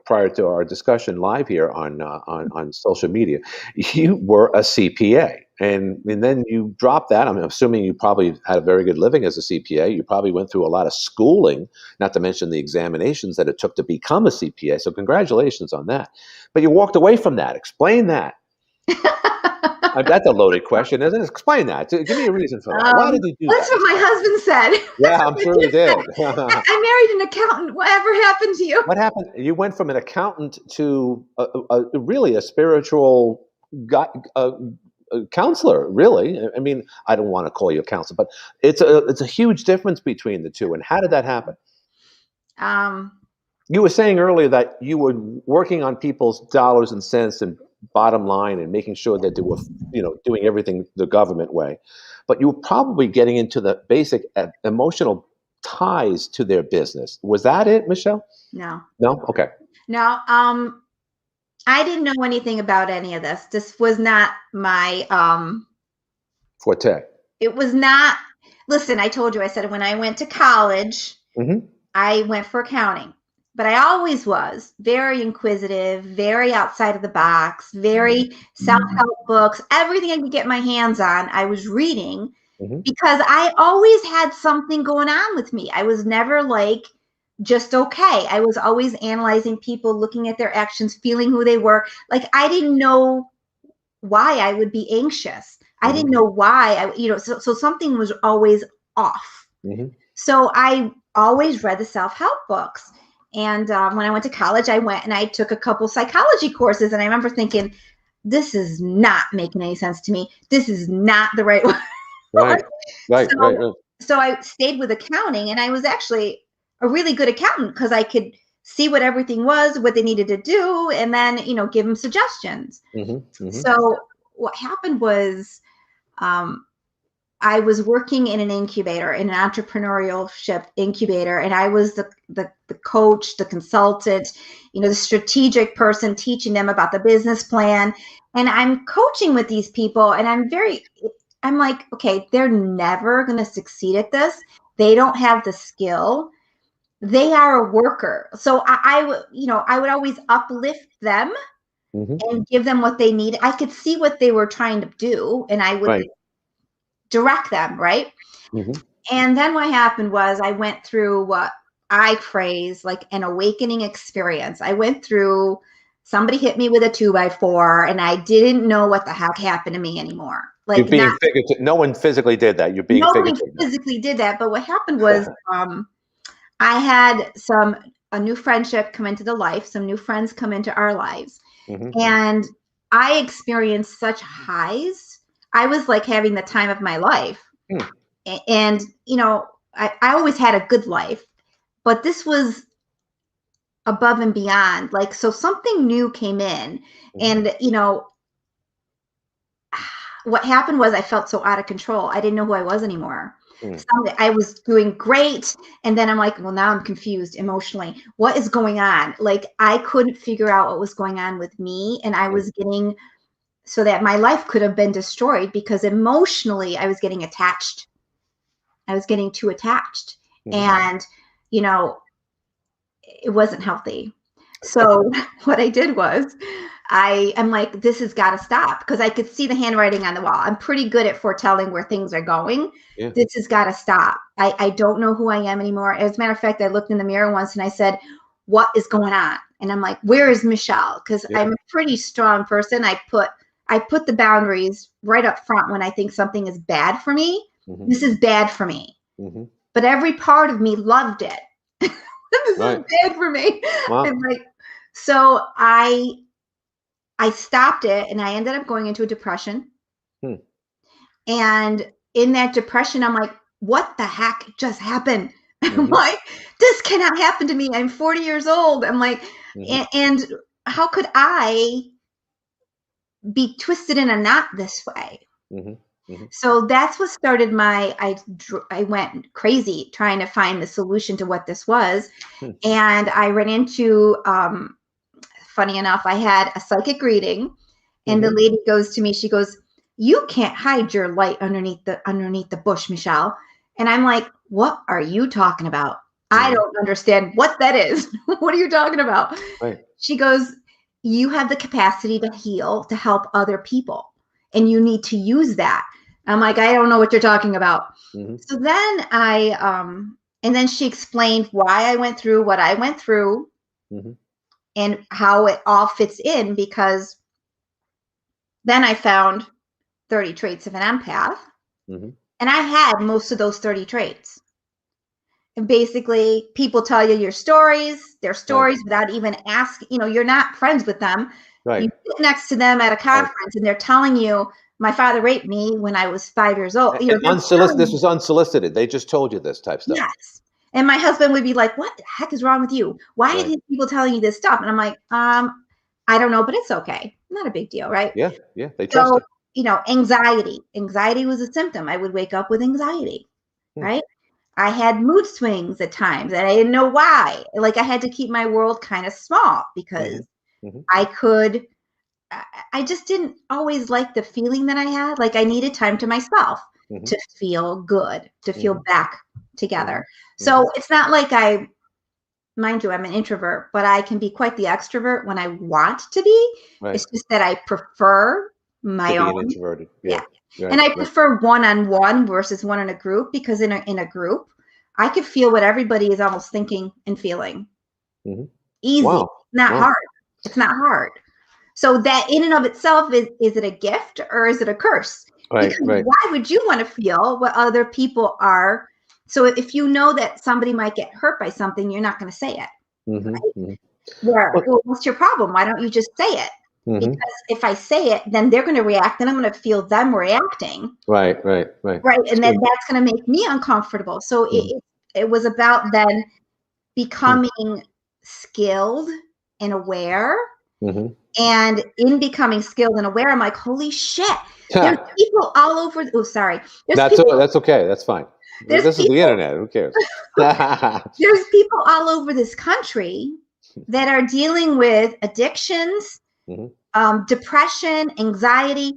[SPEAKER 1] prior to our discussion live here on social media, you were a CPA, and then you dropped that. I'm assuming you probably had a very good living as a CPA. You probably went through a lot of schooling, not to mention the examinations that it took to become a CPA. So congratulations on that. But you walked away from that. Explain that. That's a loaded question, isn't it? Explain that. Give me a reason for that. Why did you do
[SPEAKER 2] That's
[SPEAKER 1] that?
[SPEAKER 2] what my husband said. That's
[SPEAKER 1] Yeah,
[SPEAKER 2] what
[SPEAKER 1] I'm
[SPEAKER 2] my
[SPEAKER 1] sure you
[SPEAKER 2] kid said.
[SPEAKER 1] did.
[SPEAKER 2] I married an accountant. Whatever happened to you?
[SPEAKER 1] What happened? You went from an accountant to really a spiritual counselor. Really, I mean, I don't want to call you a counselor, but it's a huge difference between the two. And how did that happen?
[SPEAKER 2] Um,
[SPEAKER 1] You were saying earlier that you were working on people's dollars and cents and bottom line and making sure that they were, doing everything the government way. But you were probably getting into the basic emotional ties to their business. Was that it, Michelle?
[SPEAKER 2] no,
[SPEAKER 1] No? Okay.
[SPEAKER 2] no. I didn't know anything about any of this. This was not my,
[SPEAKER 1] Forte.
[SPEAKER 2] it was not, listen, I told you, I said when I went to college, I went for accounting, but I always was very inquisitive, very outside of the box, very self-help books, everything I could get my hands on, I was reading, because I always had something going on with me. I was never like just okay. I was always analyzing people, looking at their actions, feeling who they were. Like, I didn't know why I would be anxious. I didn't know why so something was always off. So I always read the self-help books. And when I went to college, I went and I took a couple psychology courses. And I remember thinking, this is not making any sense to me. This is not the right way.
[SPEAKER 1] Right.
[SPEAKER 2] So I stayed with accounting, and I was actually a really good accountant because I could see what everything was, what they needed to do, and then, give them suggestions. So what happened was, I was working in an incubator, in an entrepreneurship incubator, and I was the coach, the consultant, the strategic person teaching them about the business plan. And I'm coaching with these people, and I'm like, okay, they're never going to succeed at this. They don't have the skill. They are a worker. So I would always uplift them and give them what they need. I could see what they were trying to do, and I would direct them, right? And then what happened was I went through what I phrase like an awakening experience. I went through, somebody hit me with a 2x4, and I didn't know what the heck happened to me anymore. Like,
[SPEAKER 1] You're being figurative. No one physically did that. You're being
[SPEAKER 2] nobody
[SPEAKER 1] figurative.
[SPEAKER 2] physically did that. But what happened was, I had a new friendship come into the life, some new friends come into our lives. And I experienced such highs. I was like having the time of my life. And, I always had a good life, but this was above and beyond. Like, so something new came in, and, what happened was I felt so out of control. I didn't know who I was anymore. I was doing great. And then I'm like, well, now I'm confused emotionally. What is going on? Like, I couldn't figure out what was going on with me. And I was getting, so that my life could have been destroyed, because emotionally I was getting attached. I was getting too attached. And, it wasn't healthy. So what I did was, I'm like, this has got to stop, because I could see the handwriting on the wall. I'm pretty good at foretelling where things are going. This has got to stop. I don't know who I am anymore. As a matter of fact, I looked in the mirror once and I said, what is going on? And I'm like, where is Michelle? Because I'm a pretty strong person. I put the boundaries right up front when I think something is bad for me. This is bad for me. But every part of me loved it. This is bad for me.
[SPEAKER 1] Wow.
[SPEAKER 2] And like, so I stopped it, and I ended up going into a depression. And in that depression, I'm like, what the heck just happened? I'm like, this cannot happen to me. I'm 40 years old. I'm like, and how could I be twisted in a knot this way?
[SPEAKER 1] Mm-hmm. Mm-hmm.
[SPEAKER 2] So that's what started I went crazy trying to find the solution to what this was.
[SPEAKER 1] Hmm.
[SPEAKER 2] And I ran into, funny enough, I had a psychic reading, and the lady goes to me, she goes, "You can't hide your light underneath the bush, Michelle." And I'm like, "What are you talking about? I don't understand what that is." "What are you talking about?"
[SPEAKER 1] Right.
[SPEAKER 2] She goes, "You have the capacity to heal, to help other people, and you need to use that." I'm like, "I don't know what you're talking about."
[SPEAKER 1] Mm-hmm.
[SPEAKER 2] So then and then she explained why I went through what I went through
[SPEAKER 1] Mm-hmm.
[SPEAKER 2] and how it all fits in, because then I found 30 traits of an empath,
[SPEAKER 1] Mm-hmm.
[SPEAKER 2] and I had most of those 30 traits. And basically, people tell you their
[SPEAKER 1] Right.
[SPEAKER 2] stories without even asking, you're not friends with them. You
[SPEAKER 1] Right.
[SPEAKER 2] sit next to them at a
[SPEAKER 1] Right.
[SPEAKER 2] conference and they're telling you, "My father raped me when I was 5 years old."
[SPEAKER 1] And
[SPEAKER 2] They're telling
[SPEAKER 1] this
[SPEAKER 2] you,
[SPEAKER 1] was unsolicited. They just told you this type stuff.
[SPEAKER 2] yes. And my husband would be like, "What the heck is wrong with you? Why are
[SPEAKER 1] Right.
[SPEAKER 2] these people telling you this stuff?" And I'm like, I don't know, but it's okay. Not a big deal, right?
[SPEAKER 1] Yeah. Yeah. They trust
[SPEAKER 2] So,
[SPEAKER 1] you.
[SPEAKER 2] anxiety. Anxiety was a symptom. I would wake up with anxiety,
[SPEAKER 1] Hmm.
[SPEAKER 2] right? I had mood swings at times and I didn't know why. Like, I had to keep my world kind of small because
[SPEAKER 1] Mm-hmm. Mm-hmm.
[SPEAKER 2] I could, I just didn't always like the feeling that I had. Like, I needed time to myself
[SPEAKER 1] Mm-hmm.
[SPEAKER 2] to feel good, to feel
[SPEAKER 1] Mm-hmm.
[SPEAKER 2] back
[SPEAKER 1] Mm-hmm.
[SPEAKER 2] together.
[SPEAKER 1] Mm-hmm.
[SPEAKER 2] So it's not like mind you, I'm an introvert, but I can be quite the extrovert when I want to be.
[SPEAKER 1] Right.
[SPEAKER 2] It's just that I prefer
[SPEAKER 1] To
[SPEAKER 2] my
[SPEAKER 1] be an
[SPEAKER 2] own.
[SPEAKER 1] introverted. Yeah.
[SPEAKER 2] Yeah.
[SPEAKER 1] Right.
[SPEAKER 2] And I
[SPEAKER 1] Right.
[SPEAKER 2] prefer one-on-one versus one in a group, because in a group, I could feel what everybody is almost thinking and feeling.
[SPEAKER 1] Mm-hmm.
[SPEAKER 2] Easy.
[SPEAKER 1] Wow.
[SPEAKER 2] Not
[SPEAKER 1] Wow.
[SPEAKER 2] hard. It's not hard. So that in and of itself, is it a gift or is it a curse?
[SPEAKER 1] Right.
[SPEAKER 2] Because
[SPEAKER 1] Right.
[SPEAKER 2] why would you want to feel what other people are? So if you know that somebody might get hurt by something, you're not going to say it.
[SPEAKER 1] Mm-hmm.
[SPEAKER 2] Right?
[SPEAKER 1] Mm-hmm.
[SPEAKER 2] Well,
[SPEAKER 1] Well,
[SPEAKER 2] what's your problem? Why don't you just say it?
[SPEAKER 1] mm-hmm.
[SPEAKER 2] Because if I say it, then they're going to react, and I'm going to feel them reacting.
[SPEAKER 1] Right. Right. Right.
[SPEAKER 2] Right. And then
[SPEAKER 1] So,
[SPEAKER 2] that's going to make me uncomfortable. So
[SPEAKER 1] mhm.
[SPEAKER 2] it was about then becoming skilled and aware.
[SPEAKER 1] Mhm.
[SPEAKER 2] And in becoming skilled and aware, I'm like, holy shit, there's people all over. Oh, sorry. There's
[SPEAKER 1] That's
[SPEAKER 2] people,
[SPEAKER 1] that's okay. That's fine.
[SPEAKER 2] there's
[SPEAKER 1] This is the
[SPEAKER 2] people,
[SPEAKER 1] internet. Who cares?
[SPEAKER 2] there's people all over this country that are dealing with addictions,
[SPEAKER 1] Mhm.
[SPEAKER 2] depression, anxiety.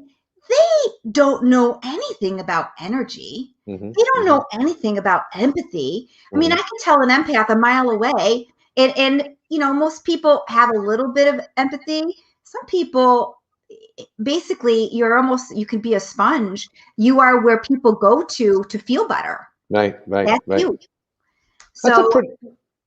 [SPEAKER 2] They don't know anything about energy.
[SPEAKER 1] Mhm.
[SPEAKER 2] They don't
[SPEAKER 1] Mhm.
[SPEAKER 2] know anything about empathy. I mean, I
[SPEAKER 1] Mhm.
[SPEAKER 2] can tell an empath a mile away, and most people have a little bit of empathy. Some people, basically, you can be a sponge. You are where people go to feel better.
[SPEAKER 1] Right. Right.
[SPEAKER 2] That's
[SPEAKER 1] Right.
[SPEAKER 2] you.
[SPEAKER 1] That's a
[SPEAKER 2] So
[SPEAKER 1] pretty.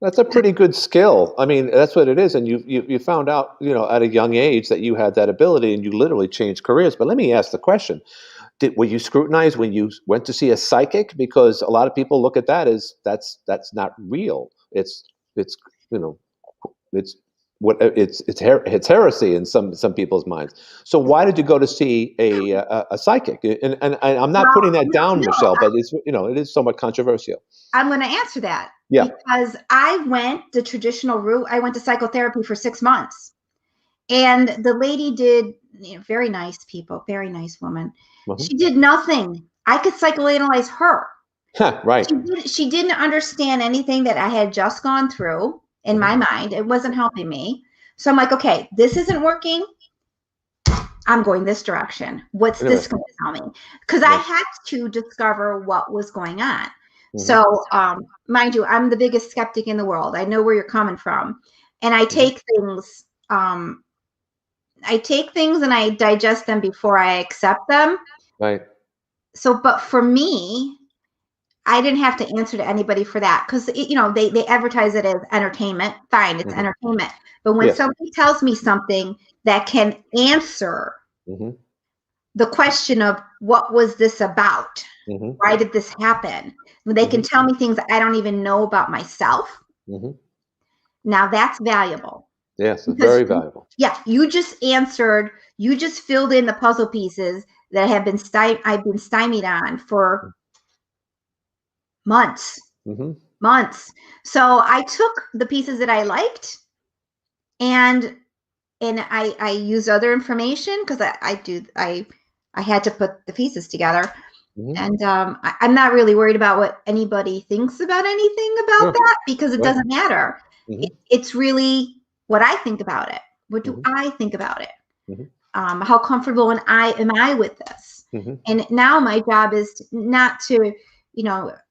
[SPEAKER 1] That's a pretty good skill. I mean, that's what it is. And you found out, at a young age that you had that ability, and you literally changed careers. But let me ask the question: were you scrutinized when you went to see a psychic? Because a lot of people look at that as that's not real. It's you know it's it's heresy in some people's minds. So why did you go to see a psychic? And I'm not
[SPEAKER 2] well,
[SPEAKER 1] putting that
[SPEAKER 2] no,
[SPEAKER 1] down,
[SPEAKER 2] no,
[SPEAKER 1] Michelle, but it is somewhat controversial.
[SPEAKER 2] I'm going to answer that,
[SPEAKER 1] Yeah.
[SPEAKER 2] because I went the traditional route. I went to psychotherapy for 6 months. And the lady did, very nice people, very nice woman.
[SPEAKER 1] Mhm.
[SPEAKER 2] She did nothing. I could psychoanalyze her.
[SPEAKER 1] Right.
[SPEAKER 2] She didn't understand anything that I had just gone through in
[SPEAKER 1] Mhm.
[SPEAKER 2] my mind. It wasn't helping me. So I'm like, okay, this isn't working. I'm going this direction. What's this
[SPEAKER 1] Interesting.
[SPEAKER 2] going to tell me? Because I
[SPEAKER 1] Right.
[SPEAKER 2] had to discover what was going on.
[SPEAKER 1] Mhm.
[SPEAKER 2] So, mind you, I'm the biggest skeptic in the world. I know where you're coming from. And
[SPEAKER 1] Mhm.
[SPEAKER 2] I take things and I digest them before I accept them.
[SPEAKER 1] Right.
[SPEAKER 2] So, but for me, I didn't have to answer to anybody for that, because they advertise it as entertainment. Fine, it's
[SPEAKER 1] Mhm.
[SPEAKER 2] entertainment. But when
[SPEAKER 1] Yes.
[SPEAKER 2] somebody tells me something that can answer
[SPEAKER 1] Mhm.
[SPEAKER 2] the question of what was this about,
[SPEAKER 1] Mhm.
[SPEAKER 2] why did this happen, when they can
[SPEAKER 1] Mhm.
[SPEAKER 2] tell me things that I don't even know about myself,
[SPEAKER 1] Mhm.
[SPEAKER 2] now that's valuable.
[SPEAKER 1] Yes, it's
[SPEAKER 2] Because
[SPEAKER 1] very valuable.
[SPEAKER 2] yeah, you just filled in the puzzle pieces that I've been stymied on for months.
[SPEAKER 1] Mhm.
[SPEAKER 2] Months. So I took the pieces that I liked, and and I use other information because I had to put the pieces together.
[SPEAKER 1] Mhm.
[SPEAKER 2] And I'm not really worried about what anybody thinks about anything about
[SPEAKER 1] Sure.
[SPEAKER 2] that because it
[SPEAKER 1] Right.
[SPEAKER 2] doesn't matter.
[SPEAKER 1] Mhm.
[SPEAKER 2] It's really what I think about it. What do
[SPEAKER 1] Mhm.
[SPEAKER 2] I think about it?
[SPEAKER 1] Mhm.
[SPEAKER 2] How comfortable am I with this?
[SPEAKER 1] Mhm.
[SPEAKER 2] And now my job is not to,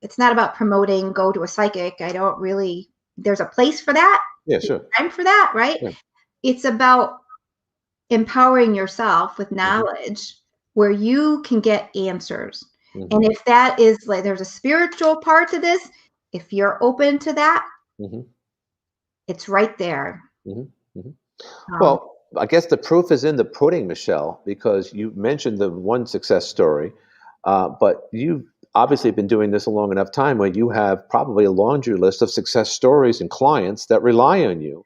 [SPEAKER 2] it's not about promoting, go to a psychic. I don't really, there's a place for that,
[SPEAKER 1] Yeah, sure.
[SPEAKER 2] time for that, right?
[SPEAKER 1] Yeah.
[SPEAKER 2] It's about empowering yourself with
[SPEAKER 1] Mhm.
[SPEAKER 2] knowledge where you can get answers. And
[SPEAKER 1] Mhm.
[SPEAKER 2] if that is like there's a spiritual part to this, if you're open to that,
[SPEAKER 1] Mhm.
[SPEAKER 2] it's right there.
[SPEAKER 1] Mhm. Mhm.
[SPEAKER 2] Um,
[SPEAKER 1] Well, I guess the proof is in the pudding, Michelle, because you mentioned the one success story, but you've obviously been doing this a long enough time where you have probably a laundry list of success stories and clients that rely on you.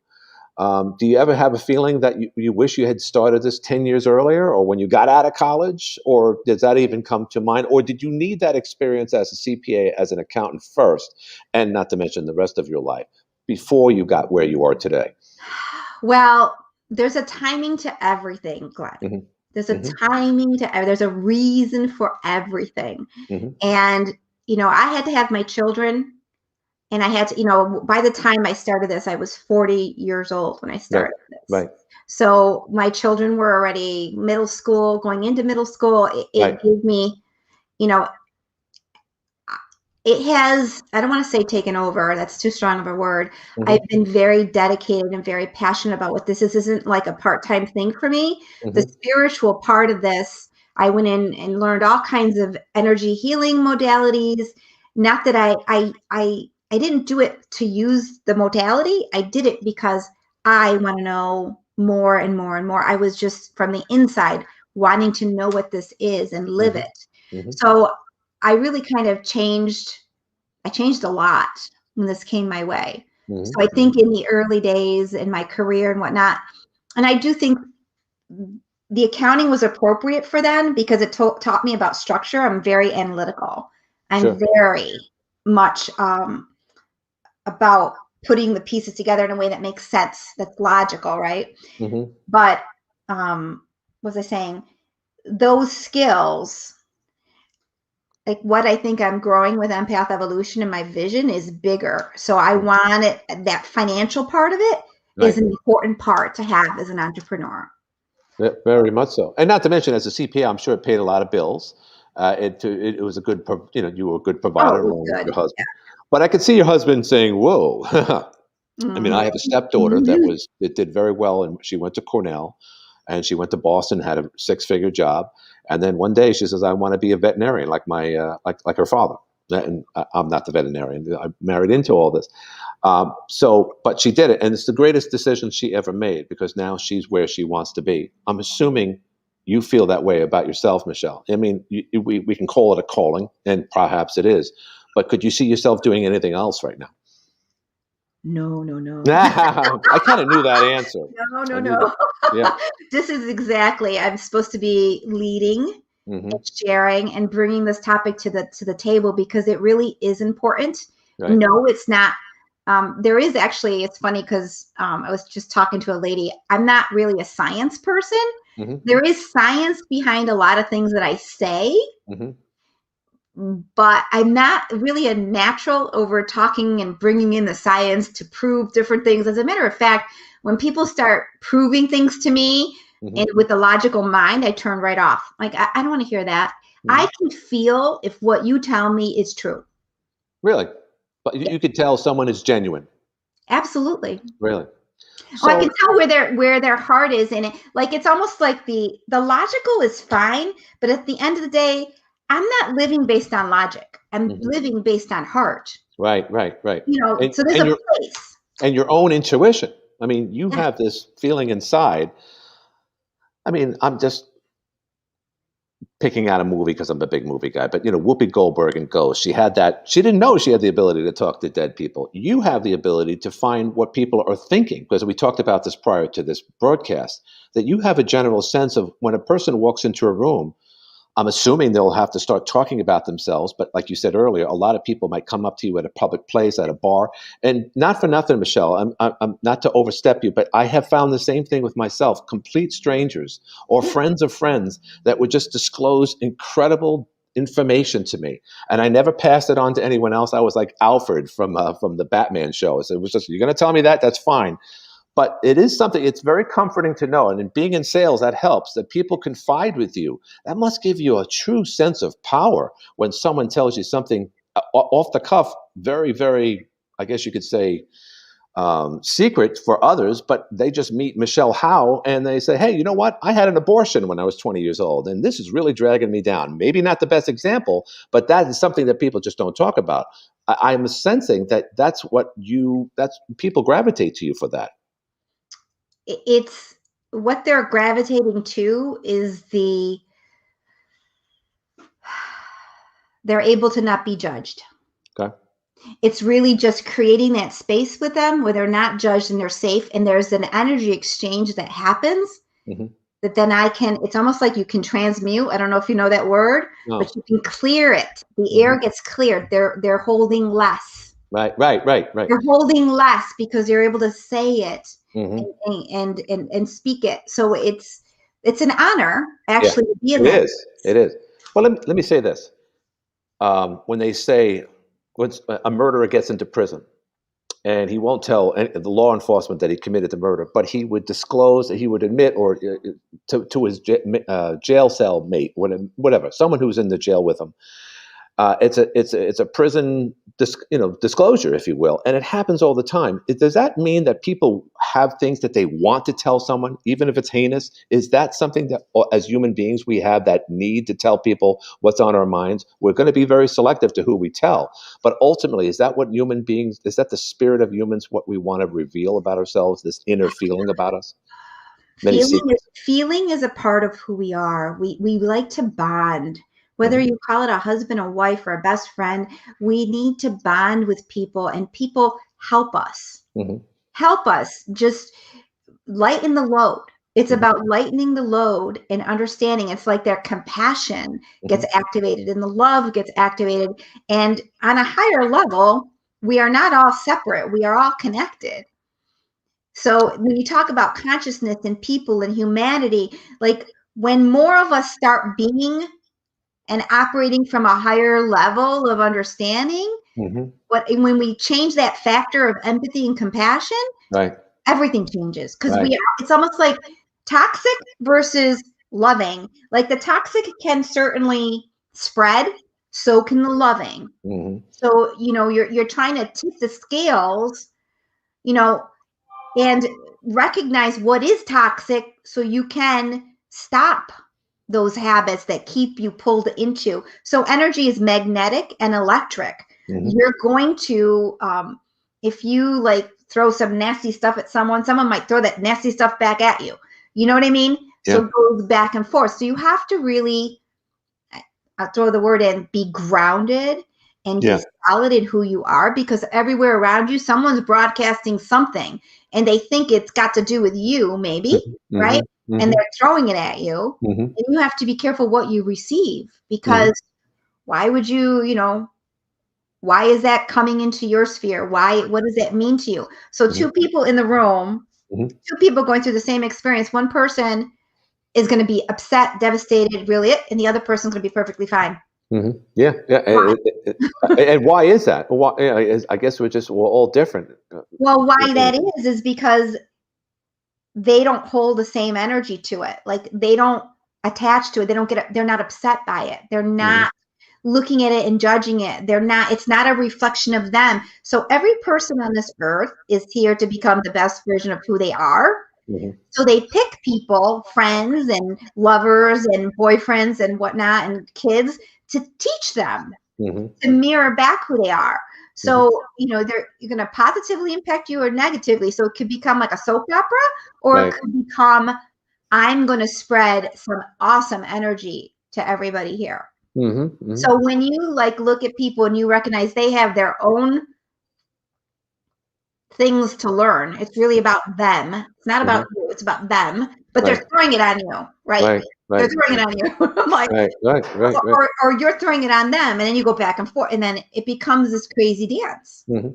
[SPEAKER 1] Do you ever have a feeling that you wish you had started this 10 years earlier or when you got out of college? Or does that even come to mind? Or did you need that experience as a CPA, as an accountant first, and not to mention the rest of your life before you got where you are today?
[SPEAKER 2] well, there's a timing to everything, Glenn.
[SPEAKER 1] Hmm.
[SPEAKER 2] There's a
[SPEAKER 1] Hmm.
[SPEAKER 2] timing to there's a reason for everything.
[SPEAKER 1] Hmm.
[SPEAKER 2] And I had to have my children. And I had to, by the time I started this, I was 40 years old when I
[SPEAKER 1] Right,
[SPEAKER 2] started this.
[SPEAKER 1] right,
[SPEAKER 2] So my children were already middle school, going into middle school. It
[SPEAKER 1] right.
[SPEAKER 2] gave me, you know, it has, I don't want to say taken over. That's too strong of a word. I've
[SPEAKER 1] Hmm.
[SPEAKER 2] been very dedicated and very passionate about what this is. This isn't like a part-time thing for me. The
[SPEAKER 1] Hmm.
[SPEAKER 2] spiritual part of this, I went in and learned all kinds of energy healing modalities. Not that I didn't do it to use the modality. I did it because I want to know more and more and more. I was just from the inside wanting to know what this is and live
[SPEAKER 1] Hmm.
[SPEAKER 2] it.
[SPEAKER 1] Hmm.
[SPEAKER 2] So I really kind of changed. I changed a lot when this came my way.
[SPEAKER 1] Hmm.
[SPEAKER 2] So I
[SPEAKER 1] Hmm.
[SPEAKER 2] think in the early days in my career and whatnot, and I do think the accounting was appropriate for them because it taught me about structure. I'm very analytical. I'm
[SPEAKER 1] Sure.
[SPEAKER 2] very much about putting the pieces together in a way that makes sense, that's logical, right?
[SPEAKER 1] Hmm.
[SPEAKER 2] But what was I saying? Those skills, like what I think I'm growing with Empath Evolution and my vision is bigger. So I want it, that financial part of it is
[SPEAKER 1] Right.
[SPEAKER 2] an important part to have as an entrepreneur.
[SPEAKER 1] Very much so. And not to mention, as a CPA, I'm sure it paid a lot of bills. It was a good, you were a good
[SPEAKER 2] Oh,
[SPEAKER 1] provider
[SPEAKER 2] it was
[SPEAKER 1] along with
[SPEAKER 2] good.
[SPEAKER 1] your husband. But I could see your husband saying, "Whoa." I mean,
[SPEAKER 2] Mhm.
[SPEAKER 1] I have a stepdaughter that did very well, and she went to Cornell, and she went to Boston, had a six-figure job, and then one day she says, "I want to be a veterinarian, like my like her father." And I'm not the veterinarian. I married into all this. But she did it, and it's the greatest decision she ever made because now she's where she wants to be. I'm assuming you feel that way about yourself, Michelle. I mean, we can call it a calling, and perhaps it is. But could you see yourself doing anything else right now?
[SPEAKER 2] No, no, no.
[SPEAKER 1] I kind of knew that answer.
[SPEAKER 2] No, no,
[SPEAKER 1] I knew that.
[SPEAKER 2] no.
[SPEAKER 1] Yeah.
[SPEAKER 2] This is exactly, I'm supposed to be leading
[SPEAKER 1] Hmm.
[SPEAKER 2] and sharing and bringing this topic to the table because it really is important.
[SPEAKER 1] Right.
[SPEAKER 2] No, it's not. There is actually, it's funny because I was just talking to a lady. I'm not really a science person.
[SPEAKER 1] Hmm.
[SPEAKER 2] There is science behind a lot of things that I say,
[SPEAKER 1] Hmm.
[SPEAKER 2] but I'm not really a natural over talking and bringing in the science to prove different things. As a matter of fact, when people start proving things to me
[SPEAKER 1] Hmm.
[SPEAKER 2] and with a logical mind, I turn right off. Like, I don't want to hear that.
[SPEAKER 1] Hmm.
[SPEAKER 2] I can feel if what you tell me is true.
[SPEAKER 1] Really, but
[SPEAKER 2] Yeah,
[SPEAKER 1] you could tell someone is genuine.
[SPEAKER 2] absolutely.
[SPEAKER 1] Really.
[SPEAKER 2] Oh, I can
[SPEAKER 1] So.
[SPEAKER 2] tell where their heart is in it. Like it's almost like the logical is fine, but at the end of the day, I'm not living based on logic. I'm
[SPEAKER 1] Mhm.
[SPEAKER 2] living based on heart.
[SPEAKER 1] Right, right, right. And
[SPEAKER 2] So there's
[SPEAKER 1] and
[SPEAKER 2] a
[SPEAKER 1] your
[SPEAKER 2] place.
[SPEAKER 1] and your own intuition. I mean, you
[SPEAKER 2] Yeah.
[SPEAKER 1] have this feeling inside. I mean, I'm just picking out a movie because I'm a big movie guy, but Whoopi Goldberg in Ghost, she had that. She didn't know she had the ability to talk to dead people. You have the ability to find what people are thinking because we talked about this prior to this broadcast. That you have a general sense of when a person walks into a room. I'm assuming they'll have to start talking about themselves. But like you said earlier, a lot of people might come up to you at a public place, at a bar, and not for nothing, Michelle. I'm not to overstep you, but I have found the same thing with myself. Complete strangers or friends of friends that would just disclose incredible information to me, and I never passed it on to anyone else. I was like Alfred from the Batman show. So it was just, you're going to tell me that? That's fine. But it is something, it's very comforting to know. And in being in sales, that helps, that people confide with you. That must give you a true sense of power when someone tells you something off the cuff, very, very, I guess you could say, secret for others, but they just meet Michelle Howe and they say, hey, you know what? I had an abortion when I was 20 years old, and this is really dragging me down. Maybe not the best example, but that is something that people just don't talk about. I'm sensing that that's people gravitate to you for that.
[SPEAKER 2] It's what they're gravitating to is they're able to not be judged.
[SPEAKER 1] Okay.
[SPEAKER 2] It's really just creating that space with them where they're not judged and they're safe. And there's an energy exchange that happens that then it's almost like you can transmute. I don't know if you know that word, but you can clear it. The air gets cleared. They're holding less.
[SPEAKER 1] Right.
[SPEAKER 2] They're holding less because you're able to say it and speak it. So it's an honor actually to be in that.
[SPEAKER 1] It is. Well, let me say this. When they say when a murderer gets into prison and he won't tell the law enforcement that he committed the murder, but he would disclose, he would admit, or to his jail cell mate, whatever, someone who's in the jail with him. It's a prison disclosure, if you will, and it happens all the time. Does that mean that people have things that they want to tell someone, even if it's heinous? Is that something that, as human beings, we have that need to tell people what's on our minds? We're going to be very selective to who we tell, but ultimately, is that what human beings? Is that the spirit of humans? What we want to reveal about ourselves? This inner feeling about us?
[SPEAKER 2] Feeling is a part of who we are. We like to bond. Whether you call it a husband, a wife, or a best friend, we need to bond with people, and people help us. Help us just lighten the load. It's about lightening the load and understanding. It's like their compassion gets activated and the love gets activated. And on a higher level, we are not all separate. We are all connected. So when you talk about consciousness and people and humanity, like when more of us start being and operating from a higher level of understanding, when we change that factor of empathy and compassion, everything changes. Because it's almost like toxic versus loving. Like the toxic can certainly spread, so can the loving. So, you're trying to tip the scales, and recognize what is toxic so you can stop those habits that keep you pulled into. So energy is magnetic and electric. You're going to, if you throw some nasty stuff at someone might throw that nasty stuff back at you. You know what I mean? So it goes back and forth. So you have to really, I'll throw the word in, be grounded and be solid in who you are, because everywhere around you, someone's broadcasting something and they think it's got to do with you, maybe, right? And they're throwing it at you. And you have to be careful what you receive, because why would why is that coming into your sphere? What does that mean to you? So two people in the room, two people going through the same experience, one person is going to be upset, devastated, really, and the other person's going to be perfectly fine.
[SPEAKER 1] And why is that? I guess we're all different.
[SPEAKER 2] Well, why that is because they don't hold the same energy to it. Like they don't attach to it. They're not upset by it. They're not looking at it and judging it. It's not a reflection of them. So every person on this earth is here to become the best version of who they are. So they pick people, friends and lovers and boyfriends and whatnot and kids to teach them to mirror back who they are. So, they're going to positively impact you or negatively. So it could become like a soap opera, or it could become, I'm going to spread some awesome energy to everybody here. So when you look at people and you recognize they have their own things to learn, it's really about them. It's not about you, it's about them. but they're
[SPEAKER 1] right,
[SPEAKER 2] throwing it on you, right?
[SPEAKER 1] right,
[SPEAKER 2] They're
[SPEAKER 1] right,
[SPEAKER 2] throwing it on you. I'm like,
[SPEAKER 1] right, right, right, right.
[SPEAKER 2] or you're throwing it on them, and then you go back and forth, and then it becomes this crazy dance.
[SPEAKER 1] Hmm.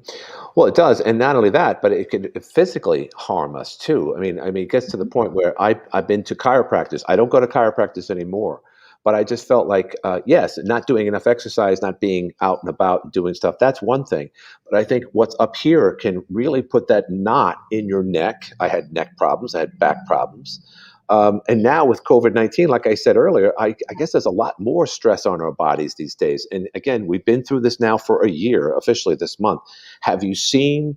[SPEAKER 1] Well, it does, and not only that, but it can physically harm us too. It gets to the point where I've been to chiropractors. I don't go to chiropractors anymore, but I just felt like, yes, not doing enough exercise, not being out and about and doing stuff. That's one thing, but I think what's up here can really put that knot in your neck. I had neck problems, I had back problems. And now with COVID-19, like I said earlier, I guess there's a lot more stress on our bodies these days. And again, we've been through this now for a year, officially this month. Have you seen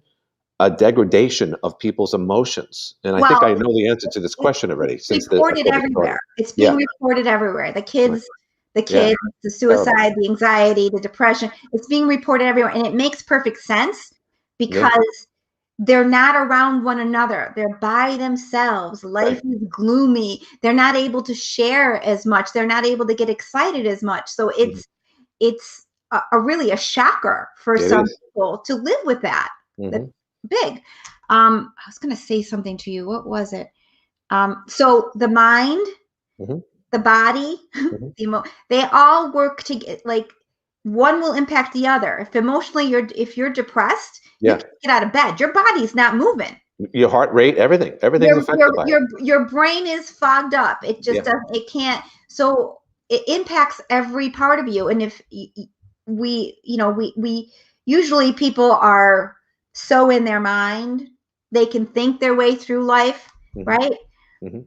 [SPEAKER 1] a degradation of people's emotions? And I think
[SPEAKER 2] Well,
[SPEAKER 1] I know the answer to this question already
[SPEAKER 2] it's
[SPEAKER 1] since the
[SPEAKER 2] reported
[SPEAKER 1] COVID started.
[SPEAKER 2] everywhere. It's being
[SPEAKER 1] Yeah,
[SPEAKER 2] reported everywhere.
[SPEAKER 1] right.
[SPEAKER 2] The
[SPEAKER 1] Yeah,
[SPEAKER 2] kids, the
[SPEAKER 1] terrible.
[SPEAKER 2] suicide, the anxiety, the depression. It's being reported everywhere, and it makes perfect sense
[SPEAKER 1] Yeah,
[SPEAKER 2] because they're not around one another. They're by themselves. Life
[SPEAKER 1] right.
[SPEAKER 2] is gloomy. They're not able to share as much. They're not able to get excited as much. So
[SPEAKER 1] Mhm.
[SPEAKER 2] it's a really a shocker for
[SPEAKER 1] It
[SPEAKER 2] some
[SPEAKER 1] is.
[SPEAKER 2] people to live with that. That's
[SPEAKER 1] Hmm.
[SPEAKER 2] big. I was going to say something to you. What was it? So the mind,
[SPEAKER 1] Hmm.
[SPEAKER 2] the body,
[SPEAKER 1] Hmm.
[SPEAKER 2] they all work to get like one will impact the other. If you're depressed, you
[SPEAKER 1] Yeah,
[SPEAKER 2] can't get out of bed. Your body's not moving.
[SPEAKER 1] your heart rate, everything's affected by it.
[SPEAKER 2] Your brain is fogged up. It just
[SPEAKER 1] Yeah.
[SPEAKER 2] doesn't. It can't. So it impacts every part of you. And if we usually people are so in their mind, they can think their way through life,
[SPEAKER 1] Hmm.
[SPEAKER 2] right?
[SPEAKER 1] Hmm.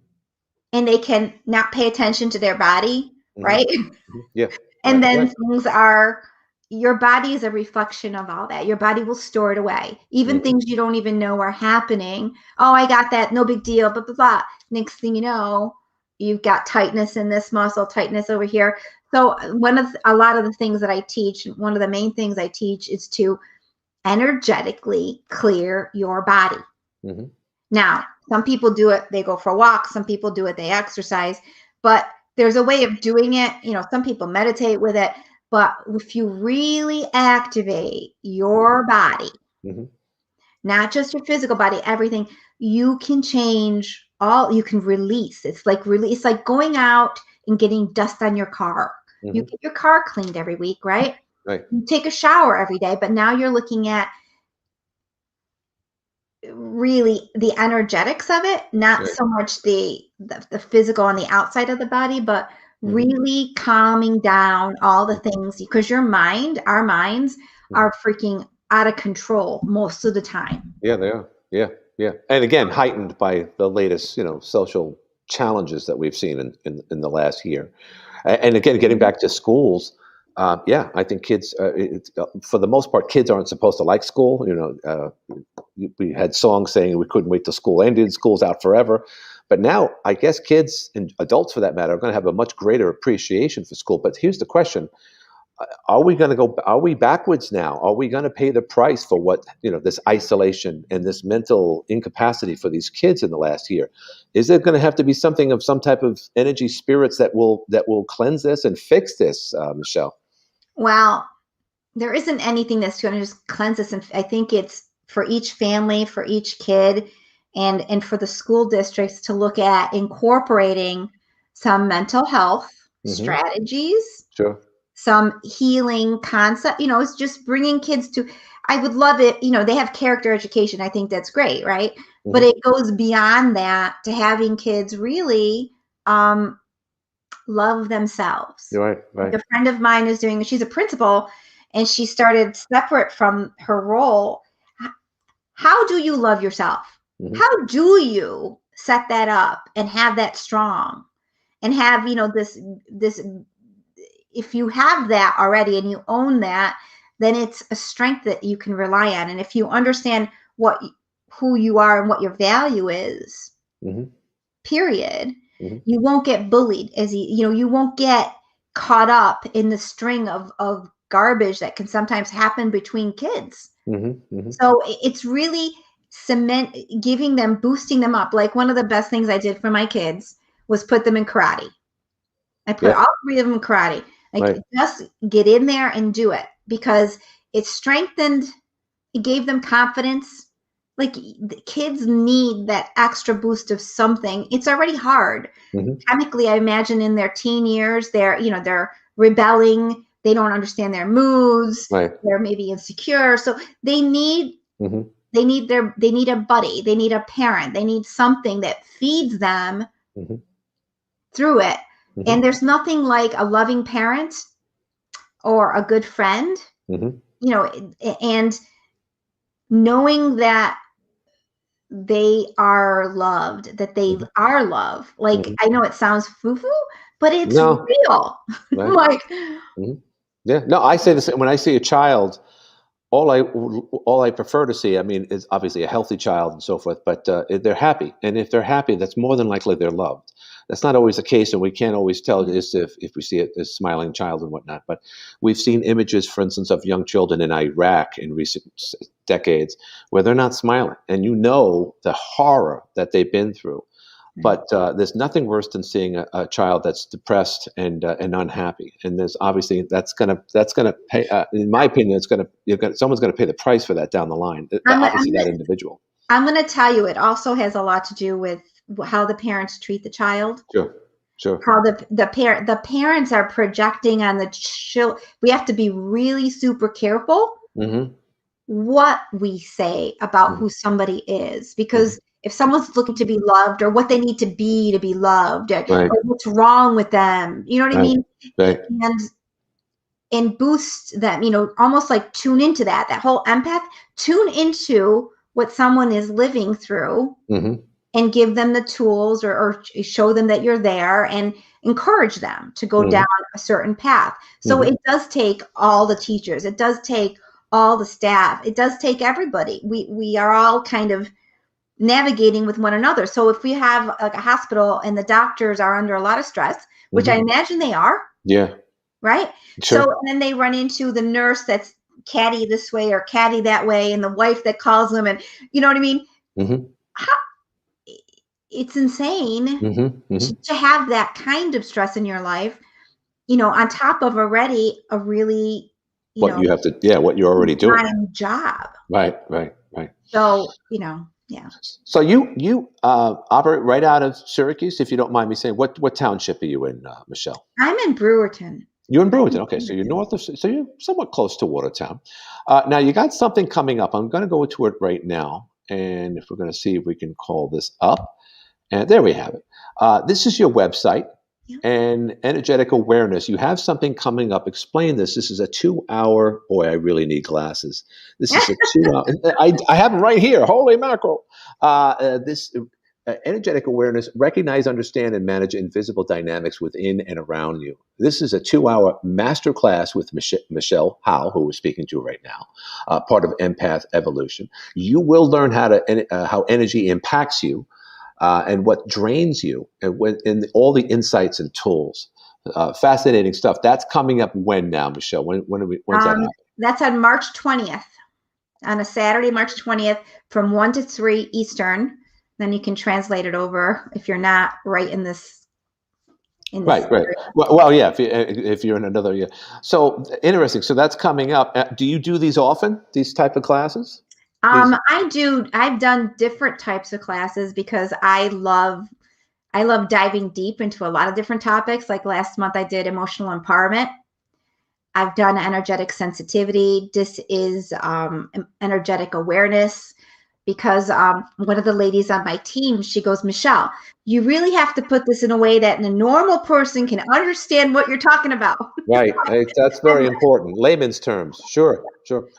[SPEAKER 2] And they can not pay attention to their body,
[SPEAKER 1] Hmm.
[SPEAKER 2] right?
[SPEAKER 1] Yeah,
[SPEAKER 2] And
[SPEAKER 1] right,
[SPEAKER 2] then
[SPEAKER 1] right.
[SPEAKER 2] things are your body is a reflection of all that. Your body will store it away. Even
[SPEAKER 1] Hmm.
[SPEAKER 2] things you don't even know are happening. Oh, I got that, no big deal, blah blah blah. Next thing you know, you've got tightness in this muscle, tightness over here. So a lot of the things that I teach, one of the main things I teach is to energetically clear your body.
[SPEAKER 1] Hmm.
[SPEAKER 2] Now, some people do it, they go for walks, some people do it, they exercise, but there's a way of doing it. Some people meditate with it, but if you really activate your body,
[SPEAKER 1] Hmm.
[SPEAKER 2] not just your physical body, everything, you can you can release. It's like going out and getting dust on your car. You
[SPEAKER 1] Hmm.
[SPEAKER 2] get your car cleaned every week, right?
[SPEAKER 1] Right.
[SPEAKER 2] You take a shower every day, but now you're looking at really the energetics of it, not
[SPEAKER 1] Right.
[SPEAKER 2] so much the physical on the outside of the body, but
[SPEAKER 1] Hmm.
[SPEAKER 2] really calming down all the things because our minds
[SPEAKER 1] Hmm.
[SPEAKER 2] are freaking out of control most of the time.
[SPEAKER 1] Yeah, they are. Yeah, yeah. And again, heightened by the latest, social challenges that we've seen in the last year. And again, getting back to schools, yeah, I think kids, for the most part, kids aren't supposed to like school. We had songs saying we couldn't wait till school ended, school's out forever. But now, I guess kids and adults, for that matter, are going to have a much greater appreciation for school. But here's the question: are we going to go? Are we backwards now? Are we going to pay the price for what this isolation and this mental incapacity for these kids in the last year? Is there going to have to be something of some type of energy spirits that will cleanse this and fix this, Michelle?
[SPEAKER 2] Well, there isn't anything that's going to just cleanse us, and I think it's for each family, for each kid, and for the school districts to look at incorporating some mental health
[SPEAKER 1] Hmm.
[SPEAKER 2] strategies,
[SPEAKER 1] Sure.
[SPEAKER 2] some healing concept. It's just bringing kids to. I would love it. They have character education. I think that's great, right? But
[SPEAKER 1] Hmm.
[SPEAKER 2] it goes beyond that to having kids really um, love themselves.
[SPEAKER 1] You're right.
[SPEAKER 2] Like
[SPEAKER 1] Right.
[SPEAKER 2] a friend of mine is doing. She's a principal, and she started separate from her role. How do you love yourself?
[SPEAKER 1] Hmm.
[SPEAKER 2] How do you set that up and have that strong and have this if you have that already and you own that, then it's a strength that you can rely on. And if you understand who you are and what your value is,
[SPEAKER 1] Hmm.
[SPEAKER 2] period,
[SPEAKER 1] Hmm.
[SPEAKER 2] you won't get bullied you won't get caught up in the string of garbage that can sometimes happen between kids.
[SPEAKER 1] Hmm. Hmm.
[SPEAKER 2] So it's really giving them, boosting them up. Like one of the best things I did for my kids was put them in karate. I put
[SPEAKER 1] Yeah.
[SPEAKER 2] all three of them in karate. Like
[SPEAKER 1] Right.
[SPEAKER 2] just get in there and do it because it strengthened, it gave them confidence. like the kids need that extra boost of something. It's already hard. Chemically, I imagine in their teen years, they're rebelling. They don't understand their moods.
[SPEAKER 1] Right.
[SPEAKER 2] They're maybe insecure. So they need they need a buddy. They need a parent. They need something that feeds them through it. And there's nothing like a loving parent or a good friend, and knowing that they are loved, that they are loved. Like, I know it sounds foo-foo, but it's real.
[SPEAKER 1] Right.
[SPEAKER 2] Like,
[SPEAKER 1] yeah, no, I say this when I see a child. All I prefer to see, I mean, is obviously a healthy child and so forth, but they're happy. And if they're happy, that's more than likely they're loved. That's not always the case, and we can't always tell this if we see a smiling child and whatnot. But we've seen images, for instance, of young children in Iraq in recent decades where they're not smiling, and you know the horror that they've been through. But there's nothing worse than seeing a child that's depressed and unhappy. And there's obviously that's gonna pay. In my opinion, someone's gonna pay the price for that down the line. Obviously, that individual.
[SPEAKER 2] I'm gonna tell you, it also has a lot to do with how the parents treat the child.
[SPEAKER 1] Sure.
[SPEAKER 2] How the parents are projecting on the child. We have to be really super careful what we say about who somebody is, because if someone's looking to be loved, or what they need to be loved, or what's wrong with them, you know what I mean?
[SPEAKER 1] Right.
[SPEAKER 2] And boost them, almost like tune into that whole empath, tune into what someone is living through, and give them the tools, or show them that you're there, and encourage them to go down a certain path. So it does take all the teachers. It does take all the staff. It does take everybody. We are all kind of navigating with one another. So if we have like a hospital and the doctors are under a lot of stress, which I imagine they are.
[SPEAKER 1] Yeah.
[SPEAKER 2] Right.
[SPEAKER 1] Sure.
[SPEAKER 2] So and then they run into the nurse that's catty this way or catty that way, and the wife that calls them, and you know what I mean? It's insane to have that kind of stress in your life, on top of already a really,
[SPEAKER 1] what you're already doing.
[SPEAKER 2] Job.
[SPEAKER 1] Right.
[SPEAKER 2] So, yeah.
[SPEAKER 1] So you operate right out of Syracuse, if you don't mind me saying. What township are you in, Michelle?
[SPEAKER 2] I'm in Brewerton.
[SPEAKER 1] You're in Brewerton. Okay, so so you're somewhat close to Watertown. Now you got something coming up. I'm going to go to it right now, and if we're going to see if we can call this up, and there we have it. This is your website. And energetic awareness. You have something coming up. Explain this. This is a 2-hour. Boy, I really need glasses. This is a 2-hour. I have them right here. Holy mackerel! This energetic awareness: recognize, understand, and manage invisible dynamics within and around you. This is a 2-hour masterclass with Michelle Howe, who we're speaking to right now, part of Empath Evolution. You will learn how energy impacts you. And what drains you, and all the insights and tools. Fascinating stuff. That's coming up when now, Michelle? When's that happening?
[SPEAKER 2] That's on March 20th, on a Saturday, March 20th, from 1 to 3 Eastern. Then you can translate it over if you're not right in this.
[SPEAKER 1] Right. Well, yeah. If you're in another, yeah. So interesting. So that's coming up. Do you do these often? These type of classes?
[SPEAKER 2] I do. I've done different types of classes because I love diving deep into a lot of different topics. Like last month I did emotional empowerment. I've done energetic sensitivity. This is energetic awareness, because one of the ladies on my team, she goes, Michelle, you really have to put this in a way that a normal person can understand what you're talking about.
[SPEAKER 1] Right. That's very important. Layman's terms. Sure.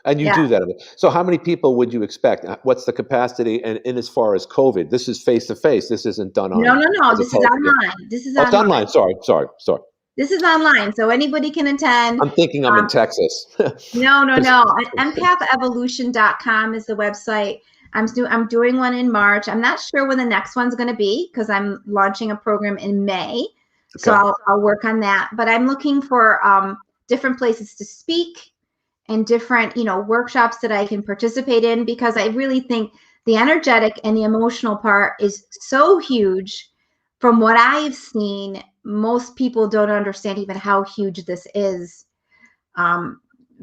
[SPEAKER 1] And you do that. So how many people would you expect? What's the capacity? And in as far as COVID, this is face-to-face. This isn't done on.
[SPEAKER 2] No. This is online. This is
[SPEAKER 1] online. Sorry.
[SPEAKER 2] This is online, so anybody can attend.
[SPEAKER 1] I'm thinking I'm in Texas.
[SPEAKER 2] No. EmpathEvolution.com is the website. I'm doing one in March. I'm not sure when the next one's going to be, because I'm launching a program in May. Okay. So I'll work on that. But I'm looking for different places to speak and different, workshops that I can participate in, because I really think the energetic and the emotional part is so huge. From what I've seen, most people don't understand even how huge this is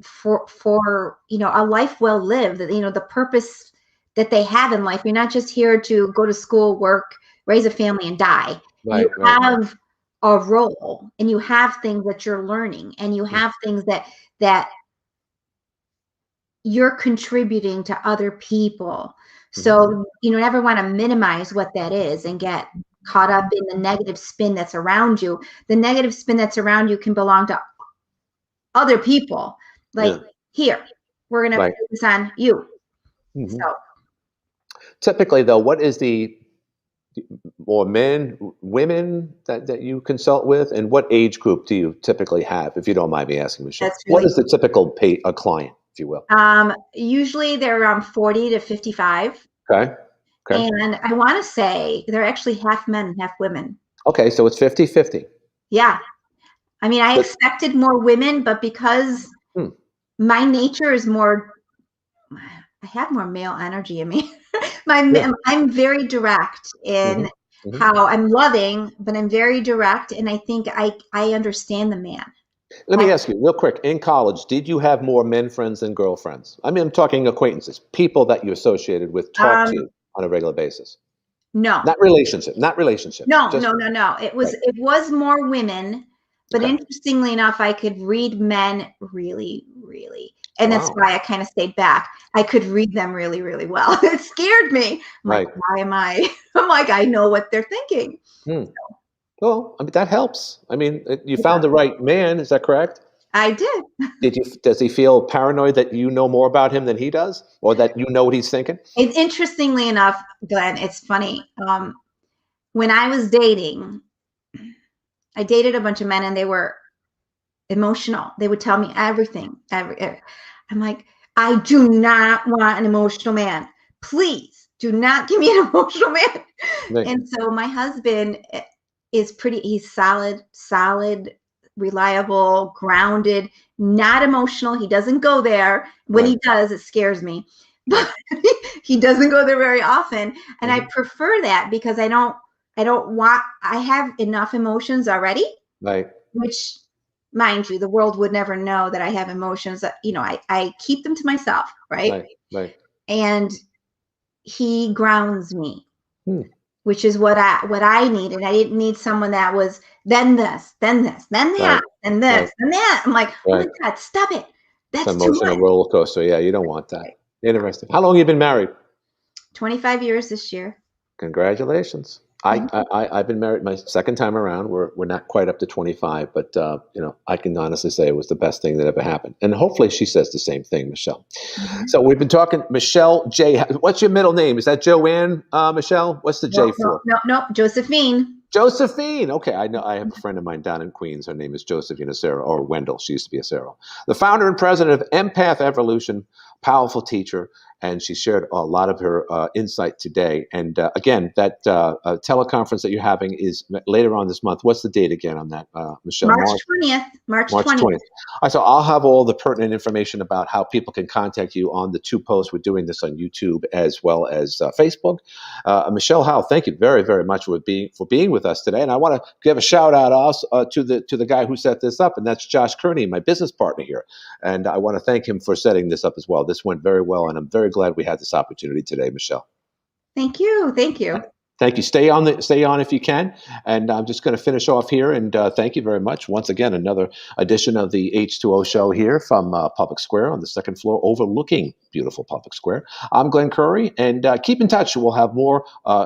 [SPEAKER 2] for a life well lived. The purpose that they have in life. You're not just here to go to school, work, raise a family, and die. You have a role, and you have things that you're learning, and you have things that you're contributing to other people. So you never want to minimize what that is and get caught up in the negative spin that's around you. The negative spin that's around you can belong to other people. Like, here, we're going to focus on you. So
[SPEAKER 1] typically, though, what is the more men, women that you consult with, and what age group do you typically have, if you don't mind me asking, Michelle? What is the typical client, if you will?
[SPEAKER 2] Usually they're around 40 to 55.
[SPEAKER 1] Okay.
[SPEAKER 2] And I want to say they're actually half men, half women.
[SPEAKER 1] Okay, so it's 50-50.
[SPEAKER 2] Yeah. I mean, I expected more women, but because my nature is more, I have more male energy in me. I'm very direct in how I'm loving, but I'm very direct, and I think I understand the man.
[SPEAKER 1] Let me ask you real quick. In college, did you have more men friends than girlfriends? I mean, I'm talking acquaintances, people that you associated with, talk to on a regular basis.
[SPEAKER 2] No.
[SPEAKER 1] Not relationship. No.
[SPEAKER 2] It was more women, but interestingly enough, I could read men really, really. And that's why I kind of stayed back. I could read them really, really well. It scared me. I'm like, why am I? I'm like, I know what they're thinking. So.
[SPEAKER 1] Well, I mean, that helps. I mean, you found the right man. Is that correct?
[SPEAKER 2] I did.
[SPEAKER 1] Does he feel paranoid that you know more about him than he does, or that you know what he's thinking?
[SPEAKER 2] Interestingly enough, Glenn, it's funny. When I was dating, I dated a bunch of men, and they were emotional. They would tell me everything. I'm like, I do not want an emotional man. Please do not give me an emotional man. Right. And so my husband is he's solid, reliable, grounded, not emotional. He doesn't go there. When he does, it scares me. But he doesn't go there very often. And I prefer that because I have enough emotions already. Right. Which, mind you, the world would never know that I have emotions. I keep them to myself, right? Right. And he grounds me, which is what I need. And I didn't need someone that was then this, then that, and this, and that. I'm like, oh my God, stop it. That's
[SPEAKER 1] it's an emotional roller coaster. Yeah, you don't want that. Interesting. How long have you been married?
[SPEAKER 2] 25 years this year.
[SPEAKER 1] Congratulations. I've been married my second time around. We're not quite up to 25, but I can honestly say it was the best thing that ever happened. And hopefully she says the same thing, Michelle. So we've been talking, Michelle J. What's your middle name? Is that Joanne, Michelle? What's the J for?
[SPEAKER 2] No, Josephine.
[SPEAKER 1] Josephine. Okay, I know. I have a friend of mine down in Queens. Her name is Josephine Acero, or Wendell. She used to be Acero. The founder and president of Empath Evolution, powerful teacher, and she shared a lot of her insight today. And again, that teleconference that you're having is later on this month. What's the date again on that, Michelle?
[SPEAKER 2] March 20th. March 20th.
[SPEAKER 1] So I'll have all the pertinent information about how people can contact you on the 2 posts. We're doing this on YouTube as well as Facebook. Michelle Howe, thank you very, very much for being with us today. And I want to give a shout out also to the guy who set this up, and that's Josh Kearney, my business partner here. And I want to thank him for setting this up as well. This went very well, and I'm very glad we had this opportunity today, Michelle.
[SPEAKER 2] Thank you. Thank you.
[SPEAKER 1] Thank you. Stay on if you can. And I'm just going to finish off here. And thank you very much. Once again, another edition of the H2O Show here from Public Square on the second floor overlooking beautiful Public Square. I'm Glenn Curry, and keep in touch. We'll have more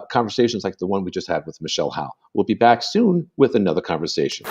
[SPEAKER 1] conversations like the one we just had with Michelle Howe. We'll be back soon with another conversation.